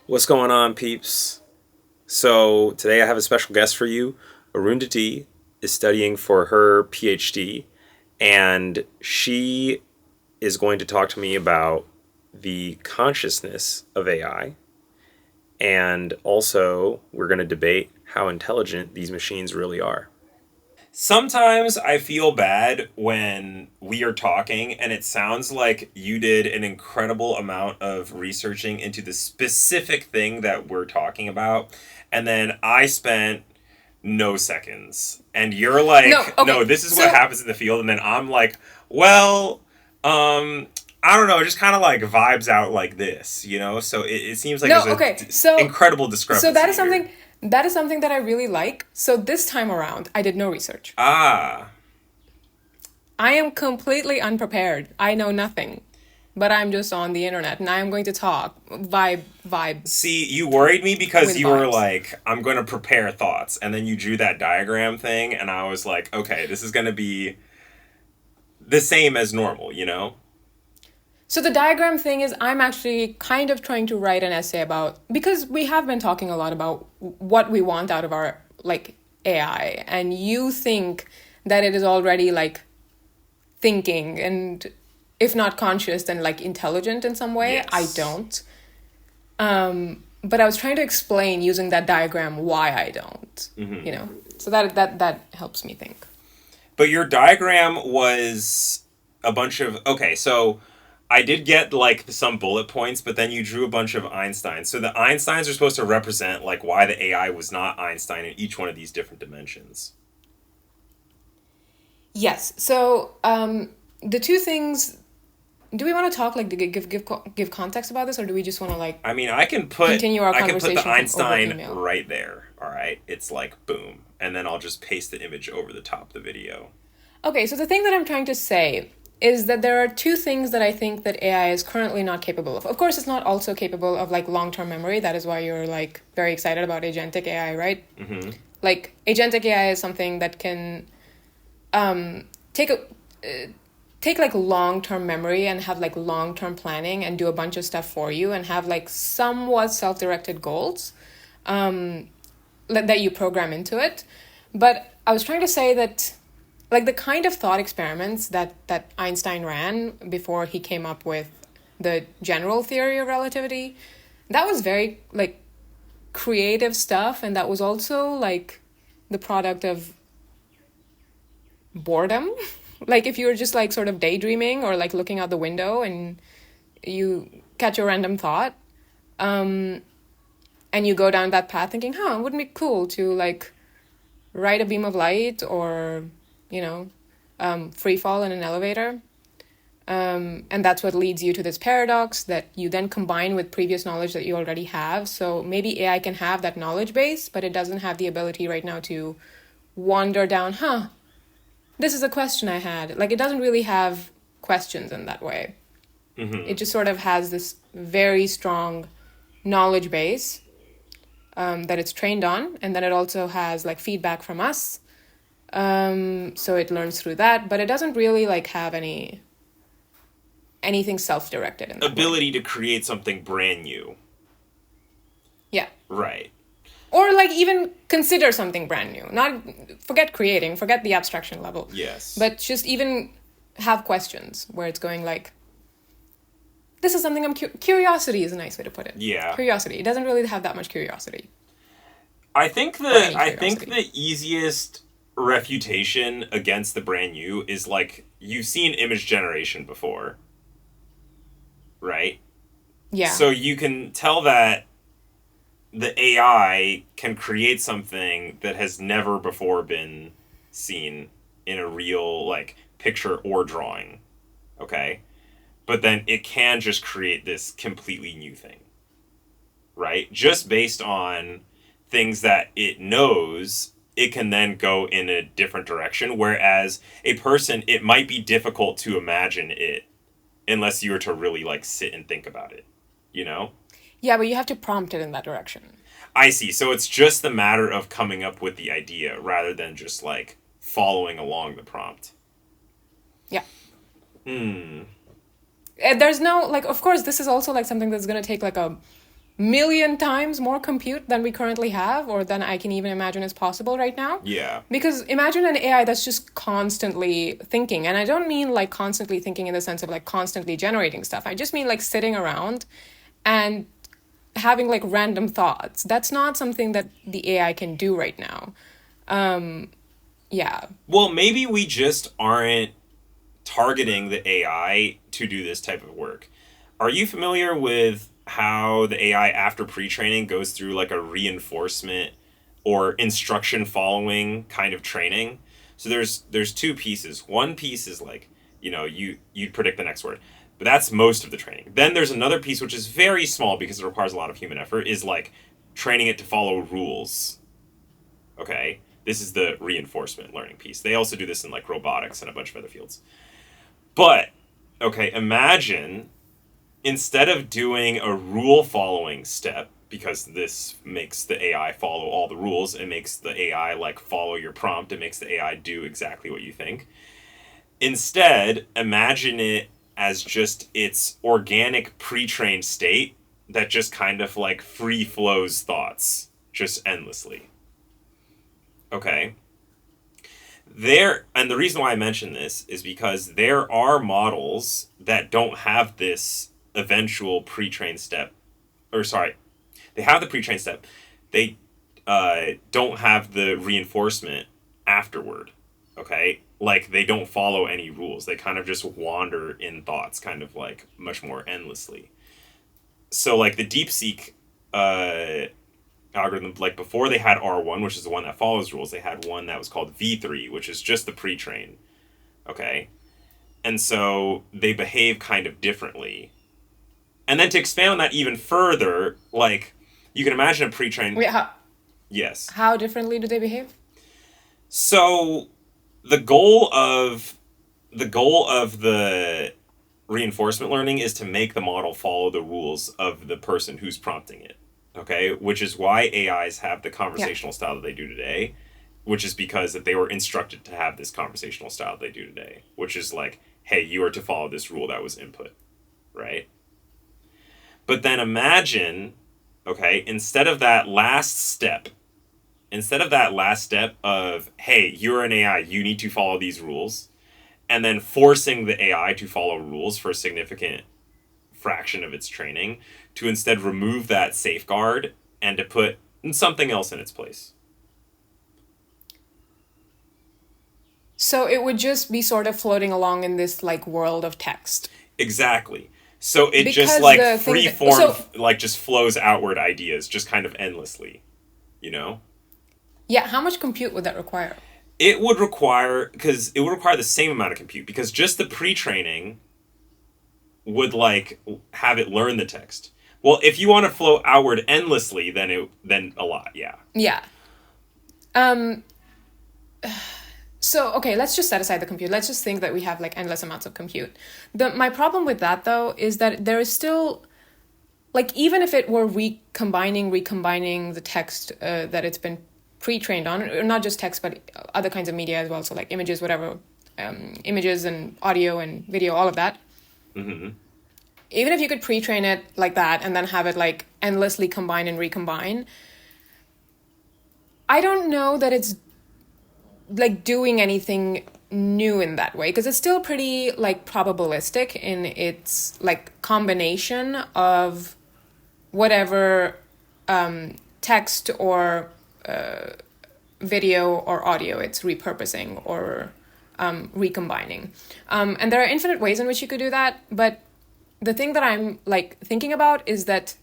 What's going on, peeps? So, today I have a special guest for you. Arundhati is studying for her PhD, and she is going to talk to me about the consciousness of AI. And also, we're going to debate how intelligent these machines really are. Sometimes I feel bad when we are talking and it sounds like you did an incredible amount of researching into the specific thing that we're talking about, and then I spent no seconds. And you're No, like, no, okay. this is what So happens in the field. And then I'm like, well, I don't know, it just kind of like vibes out like this, you know? So it seems like no, there's a okay. So incredible so that discrepancy is here. something that I really like. So this time around, I did no research. Ah. I am completely unprepared. I know nothing. But I'm just on the internet and I am going to talk vibes See, you worried me because with you were vibes. like, I'm going to prepare thoughts. And then you drew that diagram thing, and I was like, okay, this is going to be the same as normal, you know? So the diagram thing is I'm actually kind of trying to write an essay about because we have been talking a lot about what we want out of our like AI and you think that it is already like thinking and if not conscious then like intelligent in some way. I Yes. don't. But I was trying to explain using that diagram why I don't, you know. So that helps me think. But your diagram was a bunch of. Okay, so I did get like some bullet points, but then you drew a bunch of Einsteins. So the Einsteins are supposed to represent like why the AI was not Einstein in each one of these different dimensions. Yes. So the two things. Do we want to talk like to give context about this, or do we just want to like I mean, continue our I can put the conversation from over Einstein email? right there. All right, it's like boom, and then I'll just paste the image over the top of the video. Okay, so the thing that I'm trying to say is that there are two things that I think that AI is currently not capable of. Of course, it's not also capable of like long-term memory. That is why you're like very excited about agentic AI, right? Mm-hmm. Like agentic AI is something that can take a take like long-term memory and have like long-term planning and do a bunch of stuff for you and have like somewhat self-directed goals that you program into it. But I was trying to say that like the kind of thought experiments that Einstein ran before he came up with the general theory of relativity, that was very like creative stuff and that was also like the product of boredom. Like if you were just like sort of daydreaming or like looking out the window and you catch a random thought and you go down that path thinking, huh, wouldn't it be cool to like ride a beam of light or, you know, free fall in an elevator. And that's what leads you to this paradox that you then combine with previous knowledge that you already have. So maybe AI can have that knowledge base, but it doesn't have the ability right now to wander down, huh, this is a question I had. Like it doesn't really have questions in that way. Mm-hmm. It just sort of has this very strong knowledge base that it's trained on. And then it also has like feedback from us. So it learns through that, but it doesn't really like have anything self-directed in that way. Ability to create something brand new. Yeah. Right. Or like even consider something brand new. Not forget creating, forget the abstraction level. Yes. But just even have questions where it's going like this is something curiosity is a nice way to put it. Yeah. Curiosity. It doesn't really have that much curiosity I or any think curiosity. the easiest refutation against the brand new is like you've seen image generation before, right? Yeah. So you can tell that the AI can create something that has never before been seen in a real like picture or drawing. Okay? But then it can just create this completely new thing, right? Just based on things that it knows, it can then go in a different direction. Whereas a person, it might be difficult to imagine it unless you were to really like sit and think about it, you know? Yeah, but you have to prompt it in that direction. I see. So it's just the matter of coming up with the idea rather than just like following along the prompt. Yeah. Hmm. There's no like of course this is also like something that's going to take like a million times more compute than we currently have, or than I can even imagine is possible right now. Yeah. Because imagine an AI that's just constantly thinking. And I don't mean like constantly thinking in the sense of like constantly generating stuff. I just mean like sitting around and having like random thoughts. That's not something that the AI can do right now. Yeah. Well, maybe we just aren't targeting the AI to do this type of work. Are you familiar with how the AI after pre-training goes through like a reinforcement or instruction following kind of training? So there's two pieces. One piece is like, you'd predict the next word. But that's most of the training. Then there's another piece which is very small because it requires a lot of human effort, is like training it to follow rules. Okay? This is the reinforcement learning piece. They also do this in like robotics and a bunch of other fields. But, okay, imagine instead of doing a rule following step, because this makes the AI follow all the rules, it makes the AI like follow your prompt, it makes the AI do exactly what you think. Instead, imagine it as just its organic pre-trained state that just kind of like free flows thoughts just endlessly. Okay. And the reason why I mention this is because there are models that don't have this eventual pre-trained step, or sorry, they have the pre-trained step. They don't have the reinforcement afterward. Okay, like they don't follow any rules. They kind of just wander in thoughts, kind of like much more endlessly. So like the DeepSeek algorithm, like before they had R1, which is the one that follows rules, they had one that was called V3, which is just the pre-train. Okay? And so they behave kind of differently. And then to expand on that even further, like you can imagine a pre-train. Wait, Yes. how differently do they behave? So the goal of the reinforcement learning is to make the model follow the rules of the person who's prompting it. Okay, which is why AIs have the conversational style that they do today, which is because that they were instructed to have this conversational style that they do today, which is like, hey, you are to follow this rule that was input, right? But then imagine, okay, instead of that last step of, hey, you're an AI, you need to follow these rules, and then forcing the AI to follow rules for a significant fraction of its training, to instead remove that safeguard and to put something else in its place. So it would just be sort of floating along in this like world of text. Exactly. So it Because just like the thing free that- form, so- like just flows outward ideas, just kind of endlessly, you know? Yeah, how much compute would that require? It would require the same amount of compute, because just the pre-training would like have it learn the text. Well, if you want to flow outward endlessly, then a lot, yeah. Yeah. So, okay, let's just set aside the compute. Let's just think that we have like endless amounts of compute. My problem with that though is that there is still, like, even if it were recombining the text that it's been pre-trained on, or not just text but other kinds of media as well, so like images, whatever, images and audio and video, all of that. Mm-hmm. Even if you could pre-train it like that and then have it like endlessly combine and recombine, I don't know that it's like doing anything new in that way, because it's still pretty like probabilistic in its like combination of whatever text or video or audio it's repurposing or recombining. And there are infinite ways in which you could do that, but the thing that I'm like thinking about is that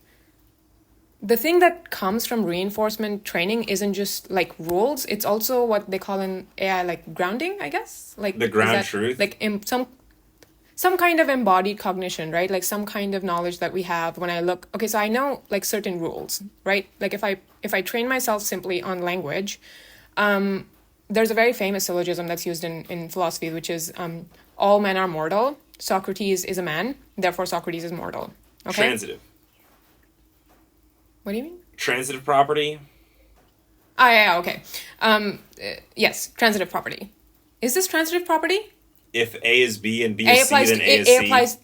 the thing that comes from reinforcement training isn't just like rules, it's also what they call in AI like grounding, I guess. Like The ground truth. Like some kind of embodied cognition, right? Like some kind of knowledge that we have when I look, okay, so I know like certain rules, right? Like if I train myself simply on language, there's a very famous syllogism that's used in philosophy, which is all men are mortal. Socrates is a man, therefore Socrates is mortal. Okay? Transitive. What do you mean? Transitive property. Ah, yeah, okay. Yes, transitive property. Is this transitive property? if A is B and B A is C, applies then to A is A C. applies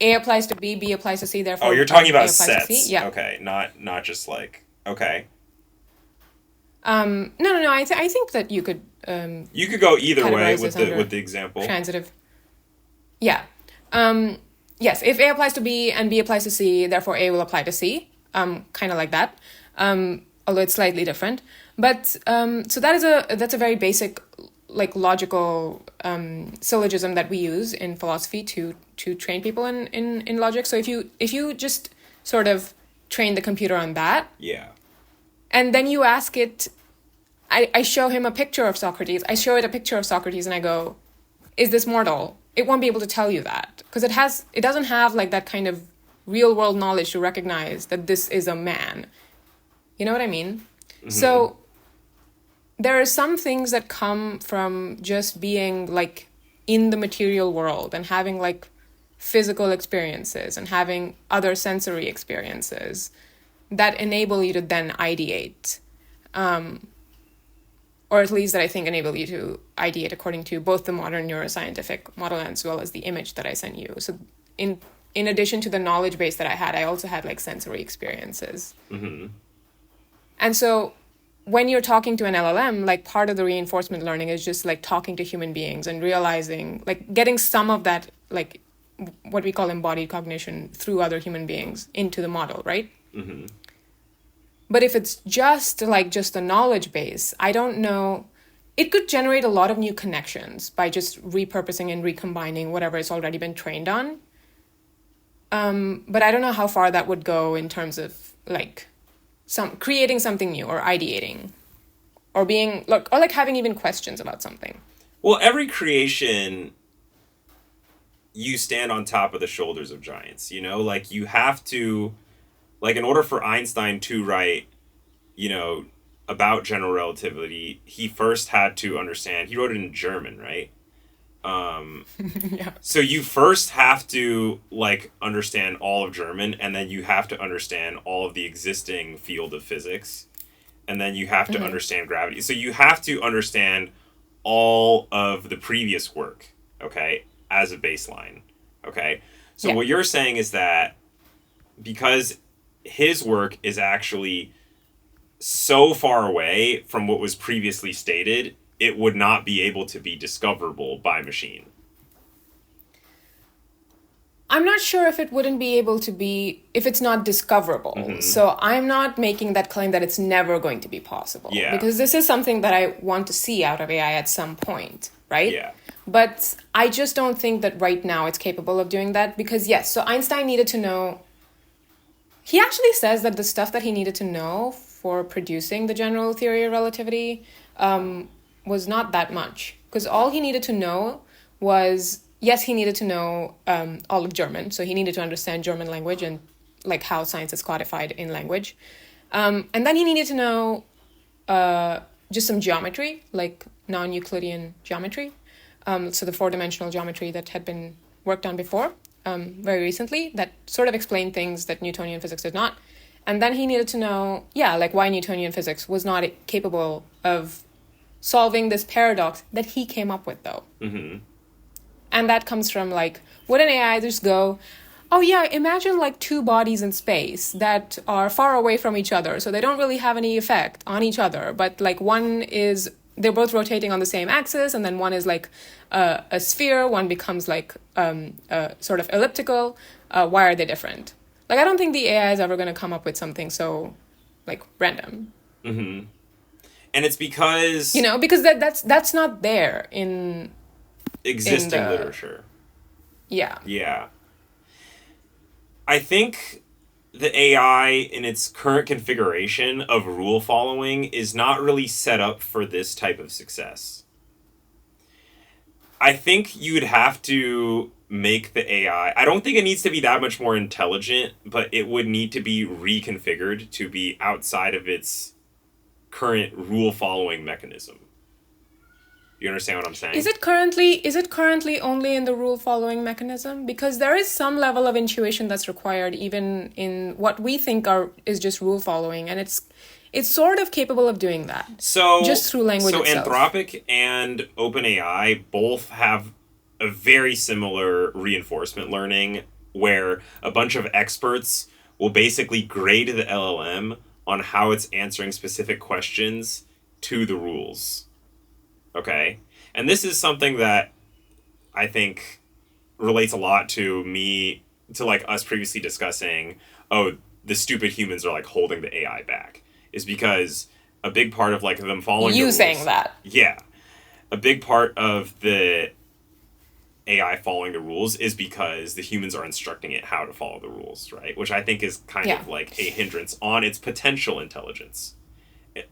A applies to B applies to C. Oh, Therefore, you're talking A about applies to C. sets. Yeah. Okay, not just like okay. No. I think that you could You could go either way categorize with this under the example. transitive. Yeah. Yes. If A applies to B and B applies to C, therefore A will apply to C. Kind of like that. Although it's slightly different. But so that's a very basic, like, logical syllogism that we use in philosophy to train people in logic. So if you just sort of train the computer on that, Yeah. and then you ask it, I show him a picture of Socrates. I show it a picture of Socrates and I go, is this mortal? It won't be able to tell you that because it doesn't have like that kind of real world knowledge to recognize that this is a man. You know what I mean? Mm-hmm. So there are some things that come from just being like in the material world and having like physical experiences and having other sensory experiences that enable you to then ideate. Or at least that I think enable you to ideate according to both the modern neuroscientific model as well as the image that I sent you. So in addition to the knowledge base that I had, I also had like sensory experiences. Mm-hmm. And so when you're talking to an LLM, like part of the reinforcement learning is just like talking to human beings and realizing, like getting some of that, like what we call embodied cognition through other human beings into the model, right? Mm-hmm. But if it's just a knowledge base, I don't know. It could generate a lot of new connections by just repurposing and recombining whatever it's already been trained on. But I don't know how far that would go in terms of like creating something new or ideating or being or having even questions about something. Well, every creation, you stand on top of the shoulders of giants, you know, like you have to, like in order for Einstein to write, you know, about general relativity, he first had to understand, he wrote it in German, right? Yeah. So you first have to like understand all of German, and then you have to understand all of the existing field of physics, and then you have to understand gravity. So you have to understand all of the previous work, okay, as a baseline, okay? So what you're saying is that because his work is actually so far away from what was previously stated, it would not be able to be discoverable by machine. I'm not sure if it wouldn't be able to be, if it's not discoverable. Mm-hmm. So I'm not making that claim that it's never going to be possible. Yeah. Because this is something that I want to see out of AI at some point, right? Yeah. But I just don't think that right now it's capable of doing that because, yes, so Einstein needed to know. He actually says that the stuff that he needed to know for producing the general theory of relativity was not that much. Because all he needed to know was, yes, he needed to know all of German. So he needed to understand German language and like how science is codified in language. And then he needed to know just some geometry, like non-Euclidean geometry. So the four-dimensional geometry that had been worked on before. Very recently, that sort of explained things that Newtonian physics did not. And then he needed to know, like why Newtonian physics was not capable of solving this paradox that he came up with, though. Mm-hmm. And that comes from, like, would an AI just go, oh yeah, imagine like two bodies in space that are far away from each other, so they don't really have any effect on each other, but like they're both rotating on the same axis, and then one is like a sphere, one becomes like sort of elliptical. Why are they different? Like, I don't think the AI is ever going to come up with something so like random. Mm-hmm. And it's because because that's not there in existing literature. Yeah. Yeah. I think the AI in its current configuration of rule following is not really set up for this type of success. I think you'd have to make the AI... I don't think it needs to be that much more intelligent, but it would need to be reconfigured to be outside of its current rule following mechanism. You understand what I'm saying? Is it currently only in the rule following mechanism? Because there is some level of intuition that's required even in what we think is just rule following, and it's sort of capable of doing that. So just through language itself. Anthropic and OpenAI both have a very similar reinforcement learning where a bunch of experts will basically grade the LLM on how it's answering specific questions to the rules. Okay? And this is something that I think relates a lot to me, to like us previously discussing, oh, the stupid humans are like holding the AI back, is because a big part of like them following the You saying rules. that. Yeah. A big part of the AI following the rules is because the humans are instructing it how to follow the rules, right? Which I think is kind Yeah. of like a hindrance on its potential intelligence.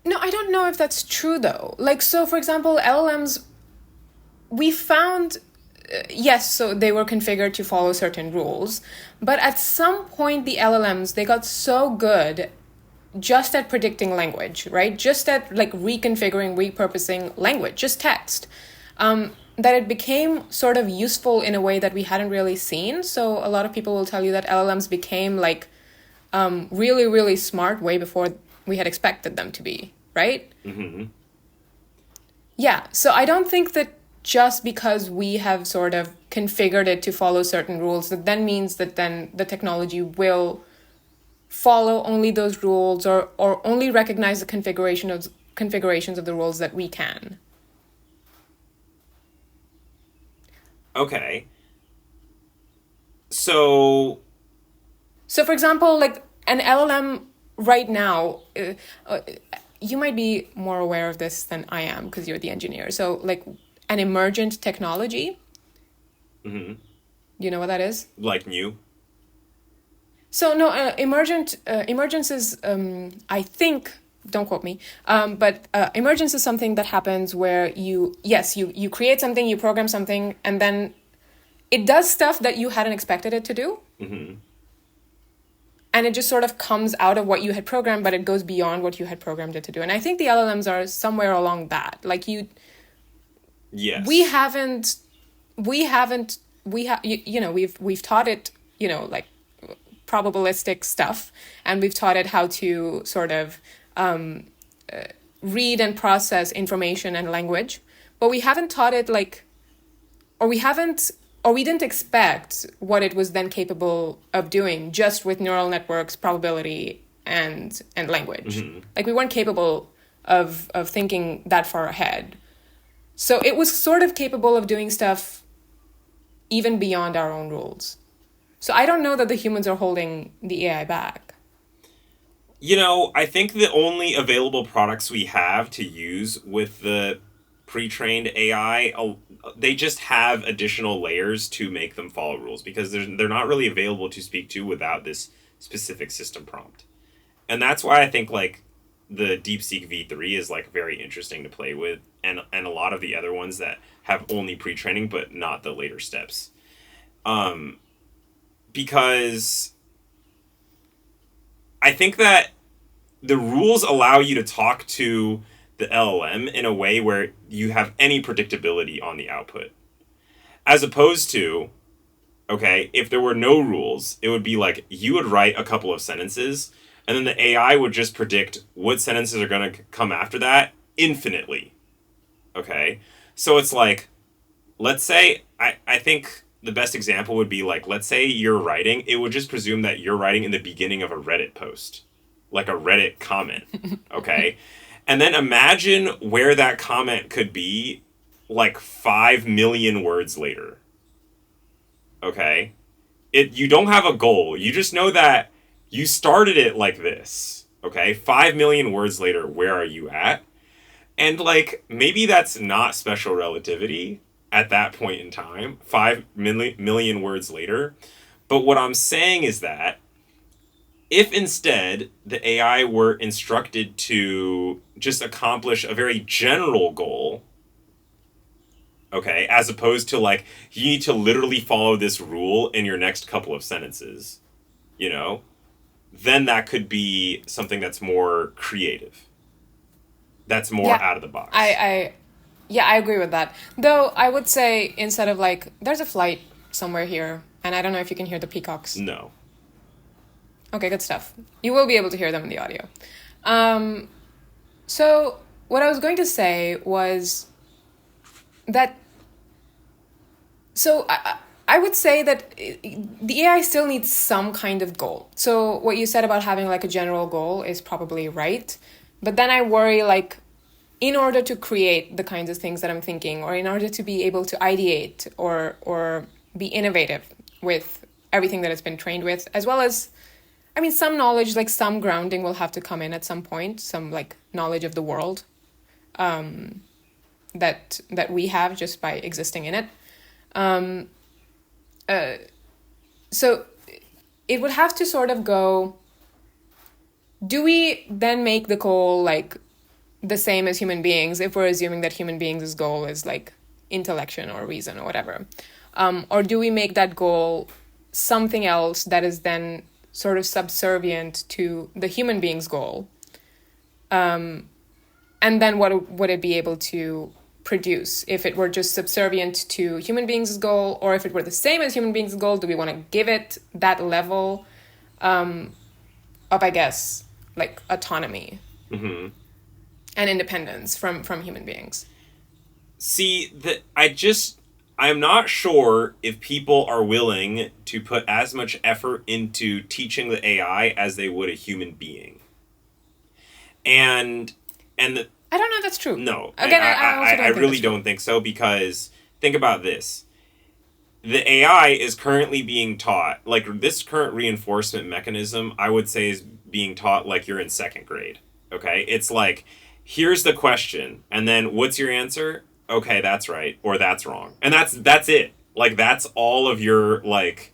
No, I don't know if that's true though. Like, so for example, LLMs, we found, yes, so they were configured to follow certain rules, but at some point the LLMs, they got so good just at predicting language, right? Just at like reconfiguring, repurposing language, just text, that it became sort of useful in a way that we hadn't really seen. So a lot of people will tell you that LLMs became like really, really smart way before we had expected them to be, right? Mm-hmm. Yeah, so I don't think that just because we have sort of configured it to follow certain rules, that then means that then the technology will follow only those rules or only recognize the configurations of the rules that we can. Okay. So, So, for example, like an LLM right now, you might be more aware of this than I am because you're the engineer. So, like an emergent technology, mm-hmm. you know what that is? Like new. So no, emergence is I think, don't quote me, but emergence is something that happens where you create something, you program something, and then it does stuff that you hadn't expected it to do, Mm-hmm. and it just sort of comes out of what you had programmed, but it goes beyond what you had programmed it to do. And I think the LLMs are somewhere along that. Like Yes. We've taught it, like probabilistic stuff, and we've taught it how to sort of read and process information and language, but we haven't taught it like, or we didn't expect what it was then capable of doing just with neural networks, probability, and language. Mm-hmm. Like we weren't capable of thinking that far ahead. So it was sort of capable of doing stuff even beyond our own rules. So I don't know that the humans are holding the AI back. I think the only available products we have to use with the pre-trained AI, they just have additional layers to make them follow rules because they're not really available to speak to without this specific system prompt. And that's why I think like the DeepSeek V3 is like very interesting to play with, and a lot of the other ones that have only pre-training but not the later steps. Because I think that the rules allow you to talk to the LLM in a way where you have any predictability on the output. As opposed to, okay, if there were no rules, it would be like you would write a couple of sentences, and then the AI would just predict what sentences are going to come after that infinitely. Okay? So it's like, let's say, I think the best example would be like, let's say you're writing, it would just presume that you're writing in the beginning of a Reddit post, like a Reddit comment. Okay? And then imagine where that comment could be like 5 million words later. Okay? You don't have a goal. You just know that you started it like this. Okay? 5 million words later, where are you at? And like maybe that's not special relativity at that point in time, 5 million words later. But what I'm saying is that if instead the AI were instructed to just accomplish a very general goal, okay, as opposed to like, you need to literally follow this rule in your next couple of sentences, then that could be something that's more creative. That's more Yeah, out of the box. I agree with that. Though I would say instead of like, there's a flight somewhere here, and I don't know if you can hear the peacocks. No. Okay, good stuff. You will be able to hear them in the audio. So what I was going to say was that So I would say that the AI still needs some kind of goal. So what you said about having like a general goal is probably right. But then I worry like in order to create the kinds of things that I'm thinking, or in order to be able to ideate or be innovative with everything that it's been trained with, as well as, I mean, some knowledge, like some grounding will have to come in at some point, some like knowledge of the world that we have just by existing in it. So it would have to sort of go, do we then make the goal like the same as human beings if we're assuming that human beings' goal is like intellection or reason or whatever? Or do we make that goal something else that is then sort of subservient to the human being's goal? And then what would it be able to produce if it were just subservient to human beings' goal, or if it were the same as human beings' goal? Do we want to give it that level of, I guess, like autonomy and independence from human beings? See, I'm not sure if people are willing to put as much effort into teaching the AI as they would a human being. And I don't know if that's true. No. Again, I really don't think so, because think about this. The AI is currently being taught, like this current reinforcement mechanism, I would say is being taught like you're in second grade. Okay? It's like, here's the question, and then what's your answer? Okay, that's right, or that's wrong. And that's it. Like, that's all of your, like,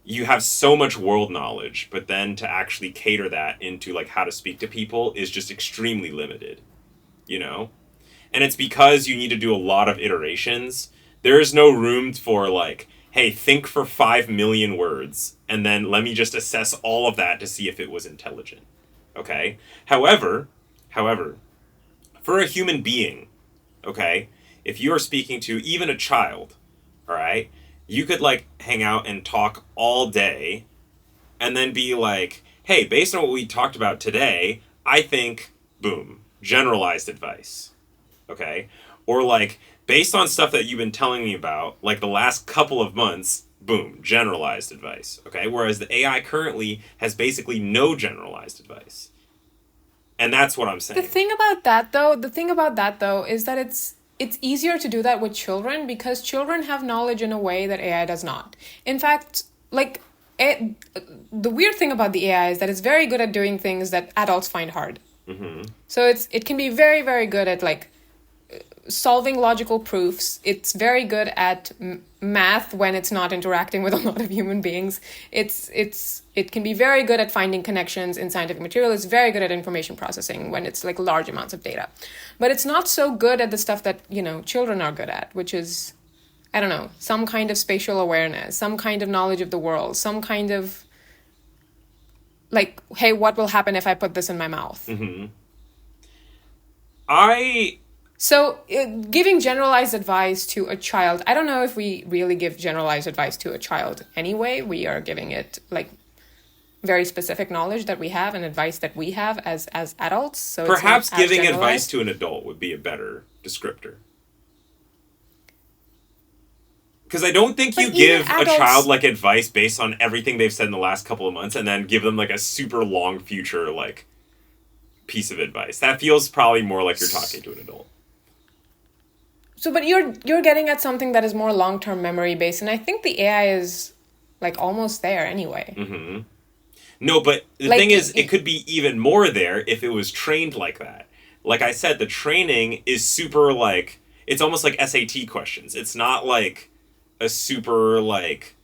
you have so much world knowledge, but then to actually cater that into, like, how to speak to people is just extremely limited. You know? And it's because you need to do a lot of iterations. There is no room for, like, hey, think for 5 million words, and then let me just assess all of that to see if it was intelligent. Okay? However, for a human being, okay, if you are speaking to even a child, all right, you could, like, hang out and talk all day and then be like, hey, based on what we talked about today, I think, boom, generalized advice. Okay? Or, like, based on stuff that you've been telling me about, like the last couple of months, boom, generalized advice. Okay? Whereas the AI currently has basically no generalized advice. And that's what I'm saying. The thing about that though is that it's easier to do that with children because children have knowledge in a way that AI does not. In fact, like, the weird thing about the AI is that it's very good at doing things that adults find hard. So it can be very, very good at, like, solving logical proofs. It's very good at math when it's not interacting with a lot of human beings. It can be very good at finding connections in scientific material. It's very good at information processing when it's, like, large amounts of data. But it's not so good at the stuff that, you know, children are good at, which is, I don't know, some kind of spatial awareness, some kind of knowledge of the world, some kind of, like, hey, what will happen if I put this in my mouth? So giving generalized advice to a child, I don't know if we really give generalized advice to a child anyway. We are giving it, like, very specific knowledge that we have and advice that we have as adults. So perhaps giving advice to an adult would be a better descriptor. Because I don't think you give a child, like, advice based on everything they've said in the last couple of months and then give them, like, a super long future, like, piece of advice. That feels probably more like you're talking to an adult. So, but you're getting at something that is more long-term memory based, and I think the AI is, like, almost there anyway. No, but the thing is, it could be even more there if it was trained like that. Like I said, the training is super, like, it's almost like SAT questions. It's not, like, a super, like,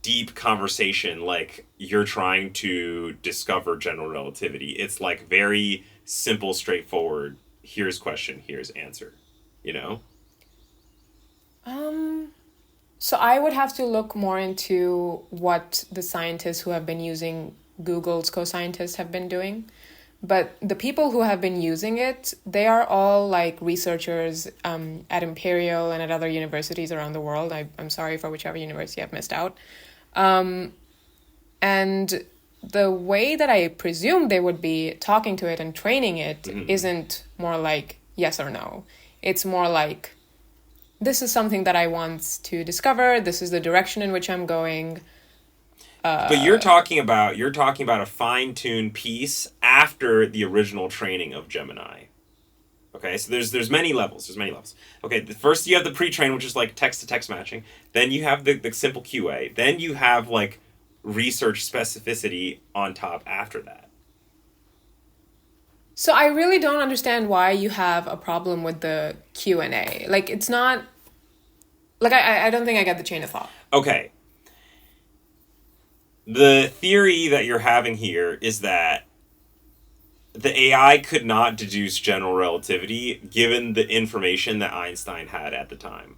deep conversation like you're trying to discover general relativity. It's, like, very simple, straightforward. Here's question, here's answer. You know? So I would have to look more into what the scientists who have been using Google's co-scientists have been doing. But the people who have been using it, they are all, like, researchers at Imperial and at other universities around the world. I'm sorry for whichever university I've missed out. And the way that I presume they would be talking to it and training it isn't more like yes or no. It's more like, this is something that I want to discover. This is the direction in which I'm going. But you're talking about a fine-tuned piece after the original training of Gemini. Okay, so there's many levels. There's many levels. Okay, first you have the pre-train, which is like text-to-text matching. Then you have the simple QA. Then you have like research specificity on top after that. So I really don't understand why you have a problem with the Q&A. Like, it's not... Like, I don't think I get the chain of thought. Okay. The theory that you're having here is that the AI could not deduce general relativity given the information that Einstein had at the time.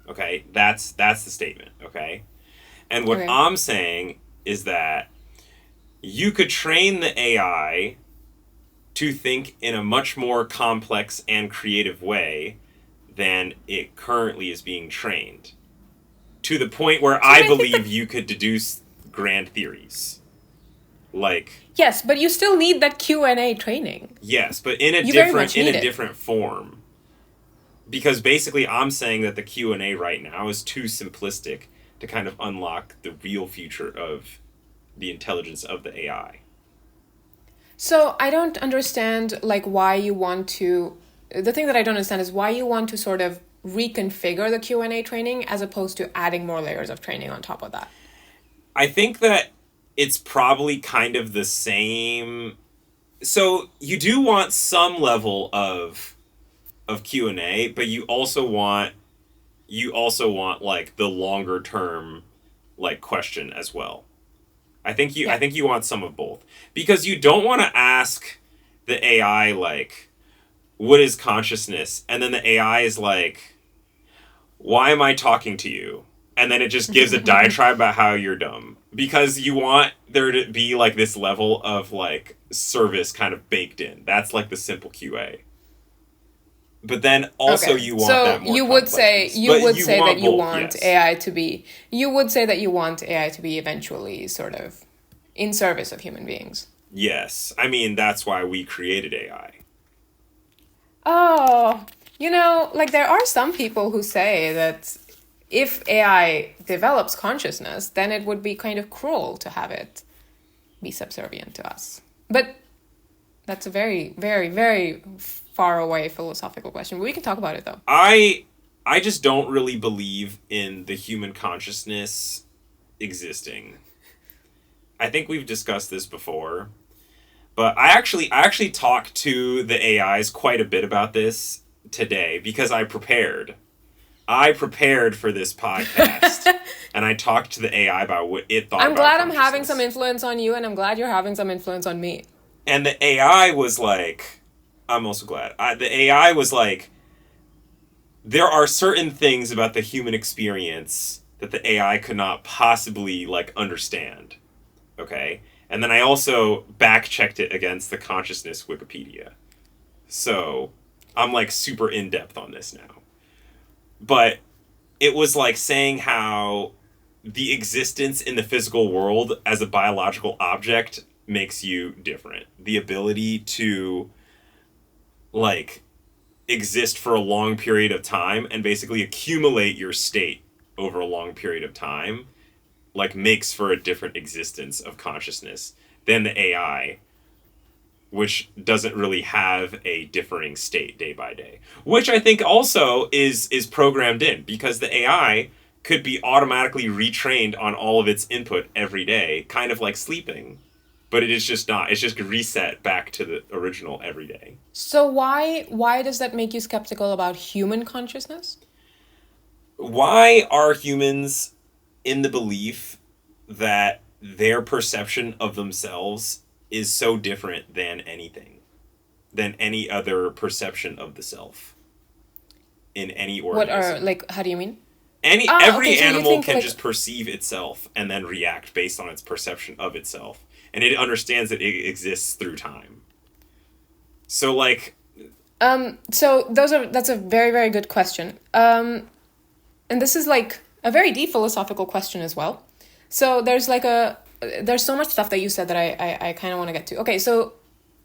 Okay, that's the statement, okay? And what Okay. I'm saying is that you could train the AI to think in a much more complex and creative way than it currently is being trained. To the point where So, but I I think believe that... you could deduce grand theories. Like, Yes, but you still need that Q&A training. yes, but in a You very different much need it. different form. Because basically I'm saying that the Q&A right now is too simplistic to kind of unlock the real future of the intelligence of the AI. So I don't understand, like, why you want to... The thing that I don't understand is why you want to sort of reconfigure the Q&A training as opposed to adding more layers of training on top of that. I think that it's probably kind of the same. So you do want some level of Q&A, but you also want like the longer term like question as well. I Yeah. think you want some of both because you don't want to ask the AI like what is consciousness, and then the AI is like, why am I talking to you? And then it just gives a diatribe about how you're dumb. Because you want there to be like this level of like service kind of baked in. That's like the simple QA. But then also Okay. you want So that more complex piece. you But would you say that want you both, want yes. AI to be you would say that you want AI to be eventually sort of in service of human beings. Yes. I mean, that's why we created AI. Oh, like there are some people who say that if AI develops consciousness, then it would be kind of cruel to have it be subservient to us. But that's a very, very, very far away philosophical question. But we can talk about it though. I I just don't really believe in the human consciousness existing. I think we've discussed this before. But I actually talked to the AIs quite a bit about this today because I prepared. I prepared for this podcast and I talked to the AI about what it thought I'm about glad I'm having some consciousness. influence on you, and I'm glad you're having some influence on me. And the AI was like, I'm also glad. The AI was like, there are certain things about the human experience that the AI could not possibly like understand. Okay? And then I also back checked it against the consciousness Wikipedia. So I'm like super in depth on this now. But it was like saying how the existence in the physical world as a biological object makes you different. The ability to like exist for a long period of time and basically accumulate your state over a long period of time like makes for a different existence of consciousness than the AI, which doesn't really have a differing state day by day, which I think also is programmed in because the AI could be automatically retrained on all of its input every day, kind of like sleeping, but it is just not. It's just reset back to the original every day. So why does that make you skeptical about human consciousness? Why are humans in the belief that their perception of themselves is so different than anything, than any other perception of the self in any What are, organism? like, how do you mean? Any Ah, okay, every so you animal think can like... just perceive itself and then react based on its perception of itself, and it understands that it exists through time. So like, So that's a very, very good question. And this is like a very deep philosophical question as well. So there's so much stuff that you said that I kind of want to get to. Okay, so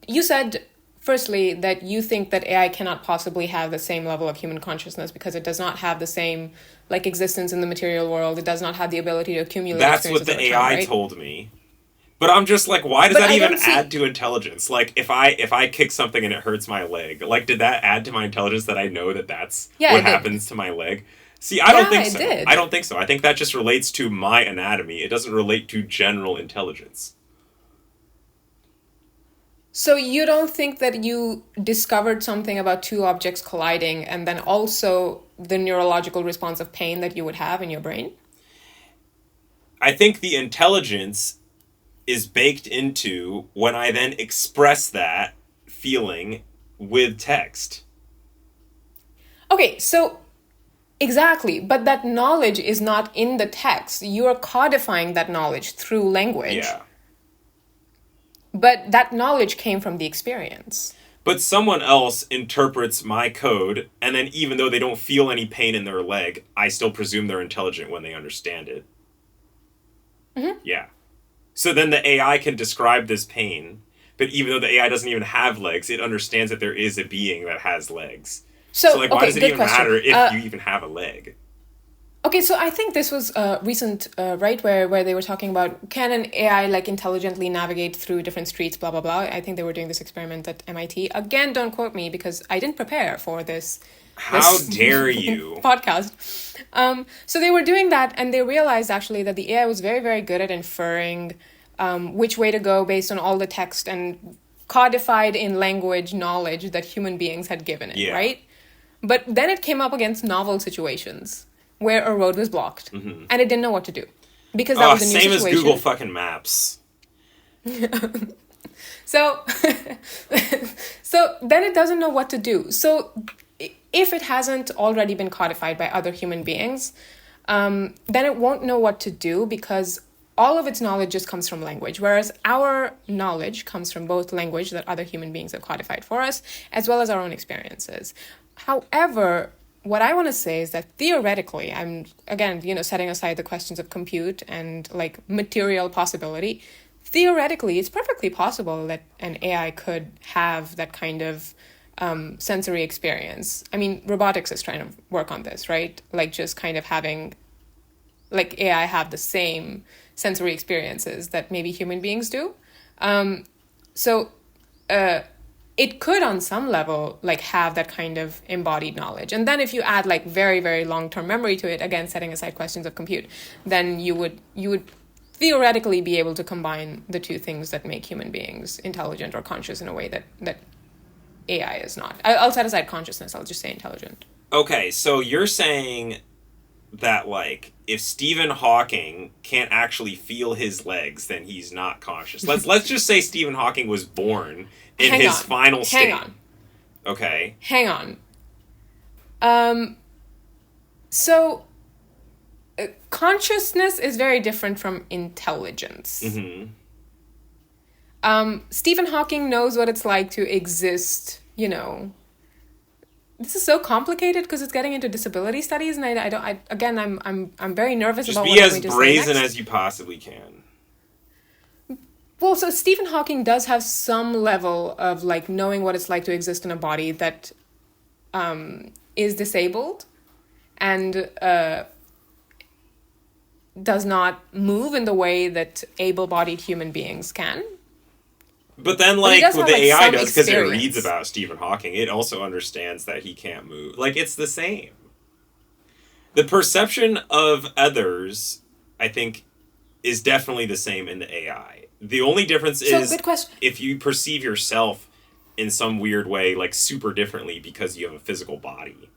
you said firstly, that you think that AI cannot possibly have the same level of human consciousness because it does not have the same like existence in the material world. It does not have the ability to accumulate That's what experiences the over time, AI right? told me. But I'm just like, why does But that I even don't add see. to intelligence? Like, if I kick something and it hurts my leg, like, did that add to my intelligence that I know that that's Yeah, what it did. happens to my leg? See, I don't Yeah, think it so. I did. don't think so. I think that just relates to my anatomy. It doesn't relate to general intelligence. So you don't think that you discovered something about two objects colliding and then also the neurological response of pain that you would have in your brain? I think the intelligence is baked into when I then express that feeling with text. Okay, so exactly, but that knowledge is not in the text. You are codifying that knowledge through language, Yeah. but that knowledge came from the experience. But someone else interprets my code, and then even though they don't feel any pain in their leg, I still presume they're intelligent when they understand it. Yeah. So then the AI can describe this pain, but even though the AI doesn't even have legs, it understands that there is a being that has legs. So, So, like, why okay, does it good even question. matter if you even have a leg? Okay, so I think this was recent, right, where they were talking about can an AI like intelligently navigate through different streets, blah blah blah. I think they were doing this experiment at MIT. Again, don't quote me because I didn't prepare for How this dare you? podcast. So they were doing that, and they realized actually that the AI was very very good at inferring which way to go based on all the text and codified in language knowledge that human beings had given it, Yeah. right? But then it came up against novel situations where a road was blocked and it didn't know what to do because that Oh, was a new same as situation. Google fucking Maps. So, so then it doesn't know what to do. So, if it hasn't already been codified by other human beings, then it won't know what to do because all of its knowledge just comes from language, whereas our knowledge comes from both language that other human beings have codified for us, as well as our own experiences. However, what I want to say is that theoretically, I'm again, setting aside the questions of compute and like material possibility, theoretically, it's perfectly possible that an AI could have that kind of sensory experience. I mean, robotics is trying to work on this, right? Like just kind of having like AI have the same sensory experiences that maybe human beings do. So it could on some level like have that kind of embodied knowledge, and then if you add like very very long-term memory to it, again setting aside questions of compute, then you would theoretically be able to combine the two things that make human beings intelligent or conscious in a way that AI is not. I'll set aside consciousness, I'll just say intelligent. Okay, so you're saying that, like, if Stephen Hawking can't actually feel his legs, then he's not conscious. Let's just say Stephen Hawking was born in Hang his on. final state. Hang on. Okay. Hang on. So consciousness is very different from intelligence. Stephen Hawking knows what it's like to exist, This is so complicated because it's getting into disability studies, and I'm very nervous Just about be what I'm as going to say brazen next. as you possibly can. Well, so Stephen Hawking does have some level of like knowing what it's like to exist in a body that is disabled and does not move in the way that able-bodied human beings can. But then, he like, does what have, the like, AI some does, because it experience. reads about Stephen Hawking, it also understands that he can't move. Like, it's the same. The perception of others, I think, is definitely the same in the AI. The only difference is good question. if you perceive yourself in some weird way, like, super differently because you have a physical body.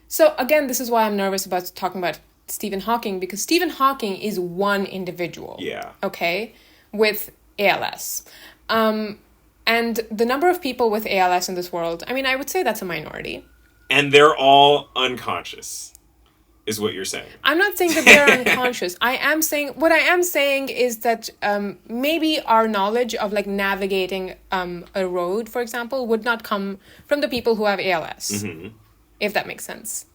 So again, this is why I'm nervous about talking about Stephen Hawking, because Stephen Hawking is one individual. Yeah. Okay? With ALS. And the number of people with ALS in this world, I mean, I would say that's a minority. And they're all unconscious, is what you're saying. I'm not saying that they're unconscious. What I am saying is that maybe our knowledge of like navigating a road, for example, would not come from the people who have ALS. If that makes sense.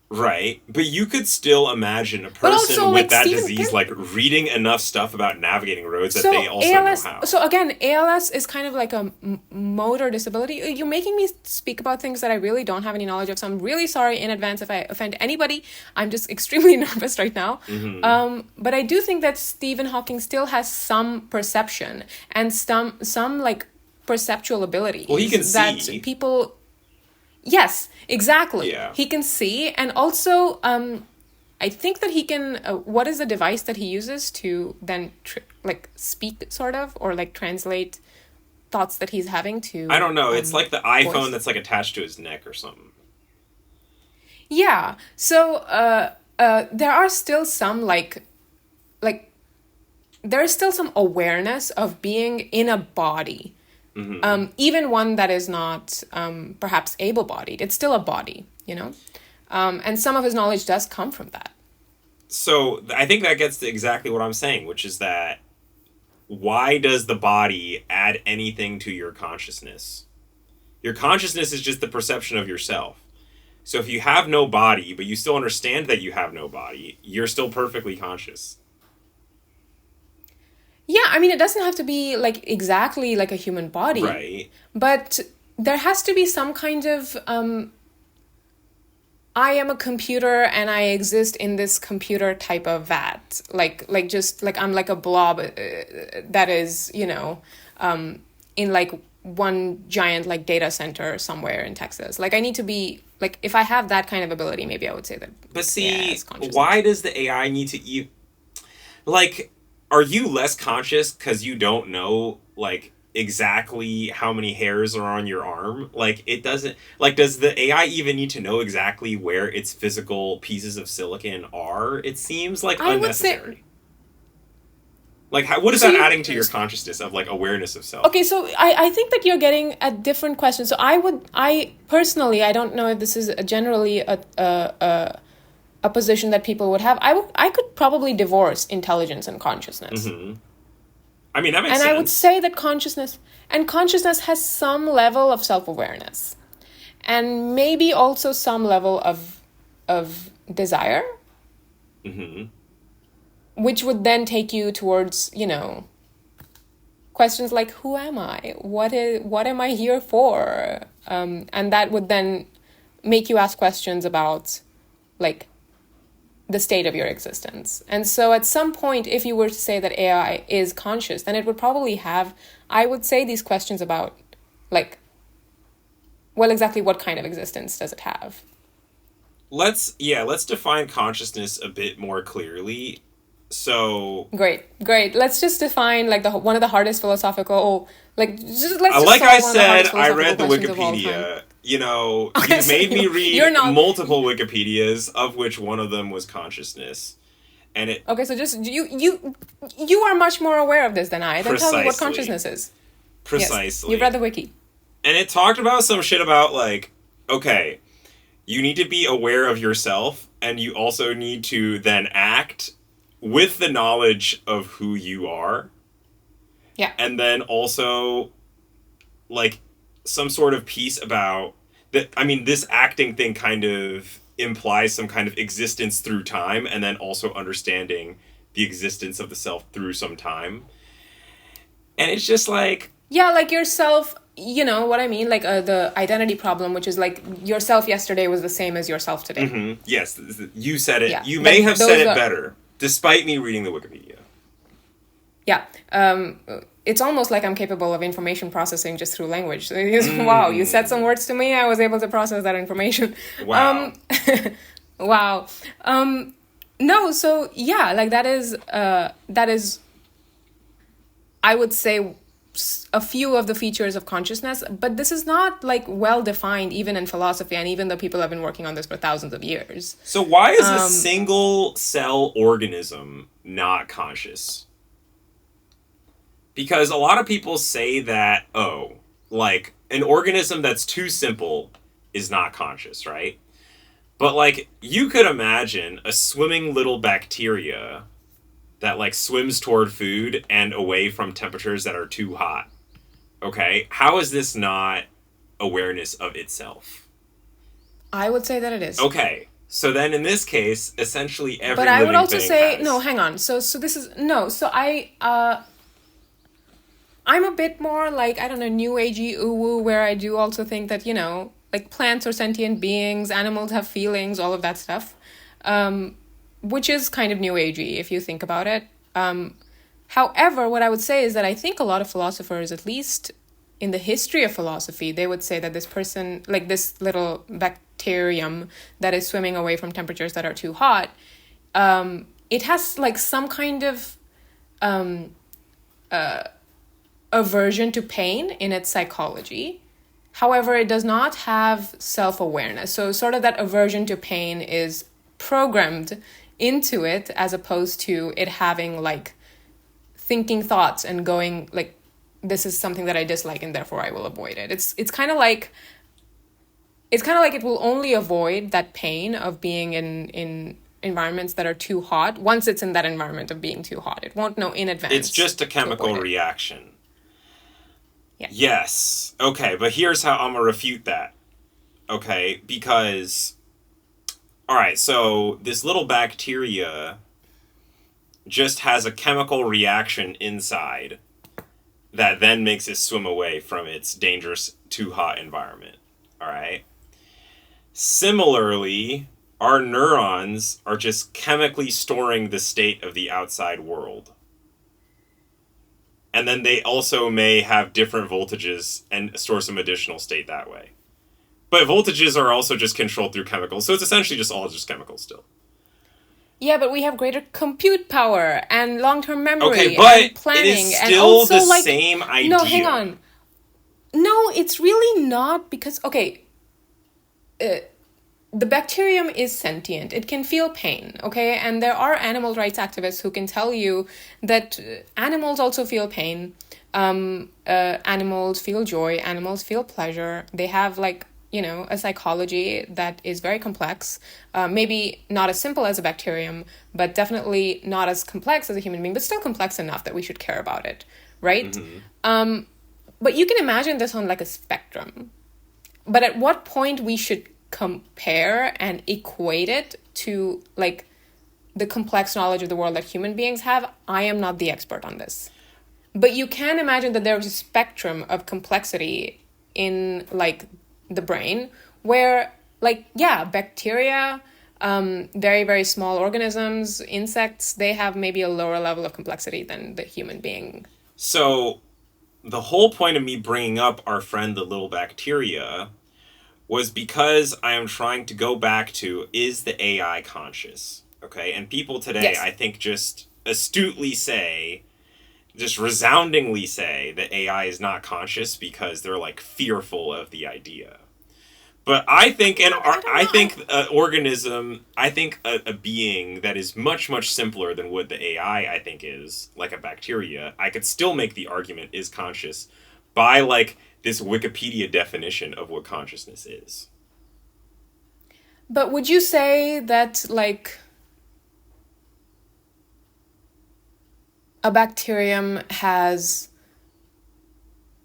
Right. But you could still imagine a But also, person with like that Stephen disease, King. like, reading enough stuff about navigating roads that they So also know ALS. how. So again, ALS is kind of like a motor disability. You're making me speak about things that I really don't have any knowledge of. So I'm really sorry in advance if I offend anybody. I'm just extremely nervous right now. Hmm. But I do think that Stephen Hawking still has some perception and some like perceptual Well, he abilities can that see. people. Yes, exactly. Yeah. He can see, and also, I think that he can. What is the device that he uses to then like speak, sort of, or like translate thoughts that he's having I to don't know. It's like the iPhone voice? that's, like, attached to his neck or something. Yeah. So, there are still some like there is still some awareness of being in a body, Hmm. even one that is not perhaps able-bodied. It's still a body, you know. And some of his knowledge does come from that. So I think that gets to exactly what I'm saying, which is that why does the body add anything to your consciousness? Your consciousness is just the perception of yourself. So if you have no body, but you still understand that you have no body, you're still perfectly conscious. Yeah, I mean, it doesn't have to be like exactly like a human body, Right. but there has to be some kind of I am a computer and I exist in this computer type of vat. Like just like I'm like a blob that is, in like one giant like data center somewhere in Texas. Like I need to be like if I have that kind of ability, maybe I would say that But like AI see, has consciousness. why does the AI need to like, are you less conscious because you don't know, like, exactly how many hairs are on your arm? Like, it doesn't, like, does the AI even need to know exactly where its physical pieces of silicon are? It seems like I would say unnecessary. Like, what is so that you adding to your consciousness of, like, awareness of self? okay, so I think that you're getting at different questions. So I personally, I don't know if this is generally a position that people would have. I could probably divorce intelligence and consciousness. Hmm. I mean, that makes And I would sense. say that consciousness has some level of self-awareness and maybe also some level of desire, Hmm. which would then take you towards, questions like who am I? What am I here for? And that would then make you ask questions about like the state of your existence. And so at some point, if you were to say that AI is conscious, then it would probably have, I would say, these questions about like, well, exactly what kind of existence does it have? Let's define consciousness a bit more clearly. So, Great. Let's just define like the one of the hardest philosophical, like just let's just like I solve one of the said, hardest I philosophical read the questions of all time. Wikipedia. You know, Okay, you've so made me you're read not multiple Wikipedias, of which one of them was consciousness. And it okay. So just you are much more aware of this than I. Then tell me what precisely, consciousness is. Yes, you've read precisely. the wiki. And it talked about some shit about, like, okay, you need to be aware of yourself, and you also need to then act with the knowledge of who you are. Yeah. And then also, like, some sort of piece about that. I mean, this acting thing kind of implies some kind of existence through time, and then also understanding the existence of the self through some time. And it's just like, Yeah, like yourself, you know what I mean? Like the identity problem, which is like yourself yesterday was the same as yourself today. yes, you said it. Yeah, You may like have said those it are, better, despite me reading the Wikipedia. yeah. It's almost like I'm capable of information processing just through language. Wow, you said some words to me, I was able to process that information. Wow. Wow. No, so yeah, like that is I would say a few of the features of consciousness, but this is not like well defined even in philosophy, and even though people have been working on this for thousands of years. So why is a single cell organism not conscious? Because a lot of people say that, oh, like, an organism that's too simple is not conscious, right? But, like, you could imagine a swimming little bacteria that, like, swims toward food and away from temperatures that are too hot. Okay? How is this not awareness of itself? I would say that it is. Okay. So then in this case, essentially But every I would living also thing say no. has. Hang on. So this is no. So I'm a bit more like, I don't know, new agey ooh woo, where I do also think that, like plants are sentient beings, animals have feelings, all of that stuff. Which is kind of new agey if you think about it. However, what I would say is that I think a lot of philosophers, at least in the history of philosophy, they would say that this person, like this little bacterium that is swimming away from temperatures that are too hot, it has like some kind of aversion to pain in its psychology. However, it does not have self awareness. So, sort of that aversion to pain is programmed into it as opposed to it having like thinking thoughts and going like, this is something that I dislike and therefore I will avoid it. It's kind of like it will only avoid that pain of being in environments that are too hot once it's in that environment of being too hot. It won't know in It's advance just a to avoid chemical it. reaction. Yeah. Yes. Okay, but here's how I'm gonna refute that. Okay, because all right, so this little bacteria just has a chemical reaction inside that then makes it swim away from its dangerous too hot environment. All right. Similarly, our neurons are just chemically storing the state of the outside world. And then they also may have different voltages and store some additional state that way. But voltages are also just controlled through chemicals, so it's essentially just all just chemicals still. Yeah, but we have greater compute power and long-term Okay, memory but and it is planning and still the also like, same no, hang idea. on. No, it's really not because, okay, the bacterium is sentient. It can feel pain, okay? And there are animal rights activists who can tell you that animals also feel pain. Animals feel joy. Animals feel pleasure. They have like, a psychology that is very complex. Maybe not as simple as a bacterium, but definitely not as complex as a human being, but still complex enough that we should care about it, right? Mm-hmm. But you can imagine this on like a spectrum. But at what point we should compare and equate it to like the complex knowledge of the world that human beings have, I am not the expert on this. But you can imagine that there's a spectrum of complexity in like the brain where like, yeah, bacteria, very, very small organisms, insects, they have maybe a lower level of complexity than the human being. So, the whole point of me bringing up our friend the little bacteria was because I am trying to go back to, is the AI conscious? Okay, and people today, Yes. I think, just astutely say, just resoundingly say that AI is not conscious because they're like fearful of the idea. But I think I don't I know. think an organism, I think a being that is much much simpler than what the AI I think is, like a bacteria, I could still make the argument is conscious by like this Wikipedia definition of what consciousness is. But would you say that like a bacterium has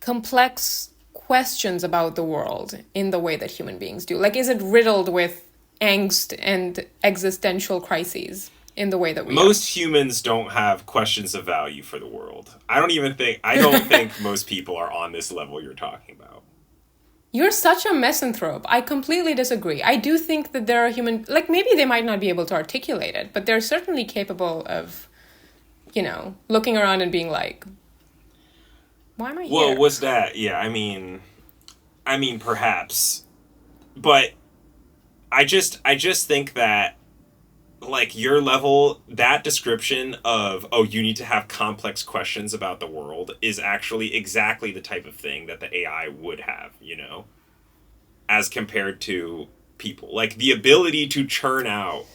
complex questions about the world in the way that human beings do? Like, is it riddled with angst and existential crises in the way that we are? Most humans don't have questions of value for the world. I don't think most people are on this level you're talking about. You're such a misanthrope. I completely disagree. I do think that there are human, like, maybe they might not be able to articulate it, but they're certainly capable of, looking around and being like, why am I Well, here? what's that? Yeah, I mean perhaps. But I just think that like your level, that description of oh you need to have complex questions about the world is actually exactly the type of thing that the AI would have, as compared to people. Like the ability to churn out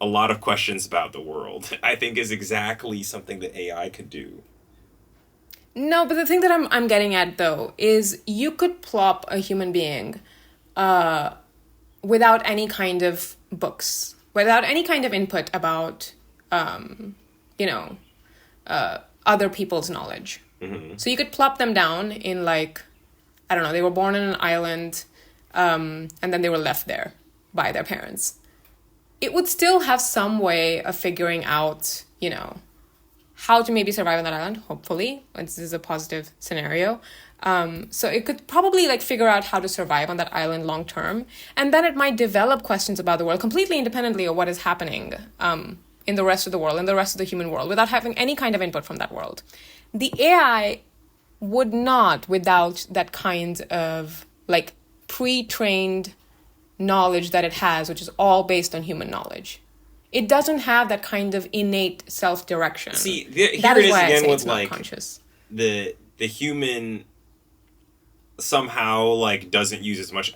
a lot of questions about the world, I think is exactly something that AI could do. No, but the thing that I'm getting at though is you could plop a human being without any kind of books, without any kind of input about, you know, other people's knowledge. Mm-hmm. So you could plop them down in like, I don't know, they were born on an island, and then they were left there by their parents. it would still have some way of figuring out, how to maybe survive on that island, hopefully. This is a positive scenario. So it could probably like figure out how to survive on that island long term. And then it might develop questions about the world completely independently of what is happening in the rest of the world, in the rest of the human world, without having any kind of input from that world. The AI would not, without that kind of like pre-trained knowledge that it has, which is all based on human knowledge. It doesn't have that kind of innate self-direction. See, here that it is is why I again say with it's not like conscious. the human somehow like doesn't use as much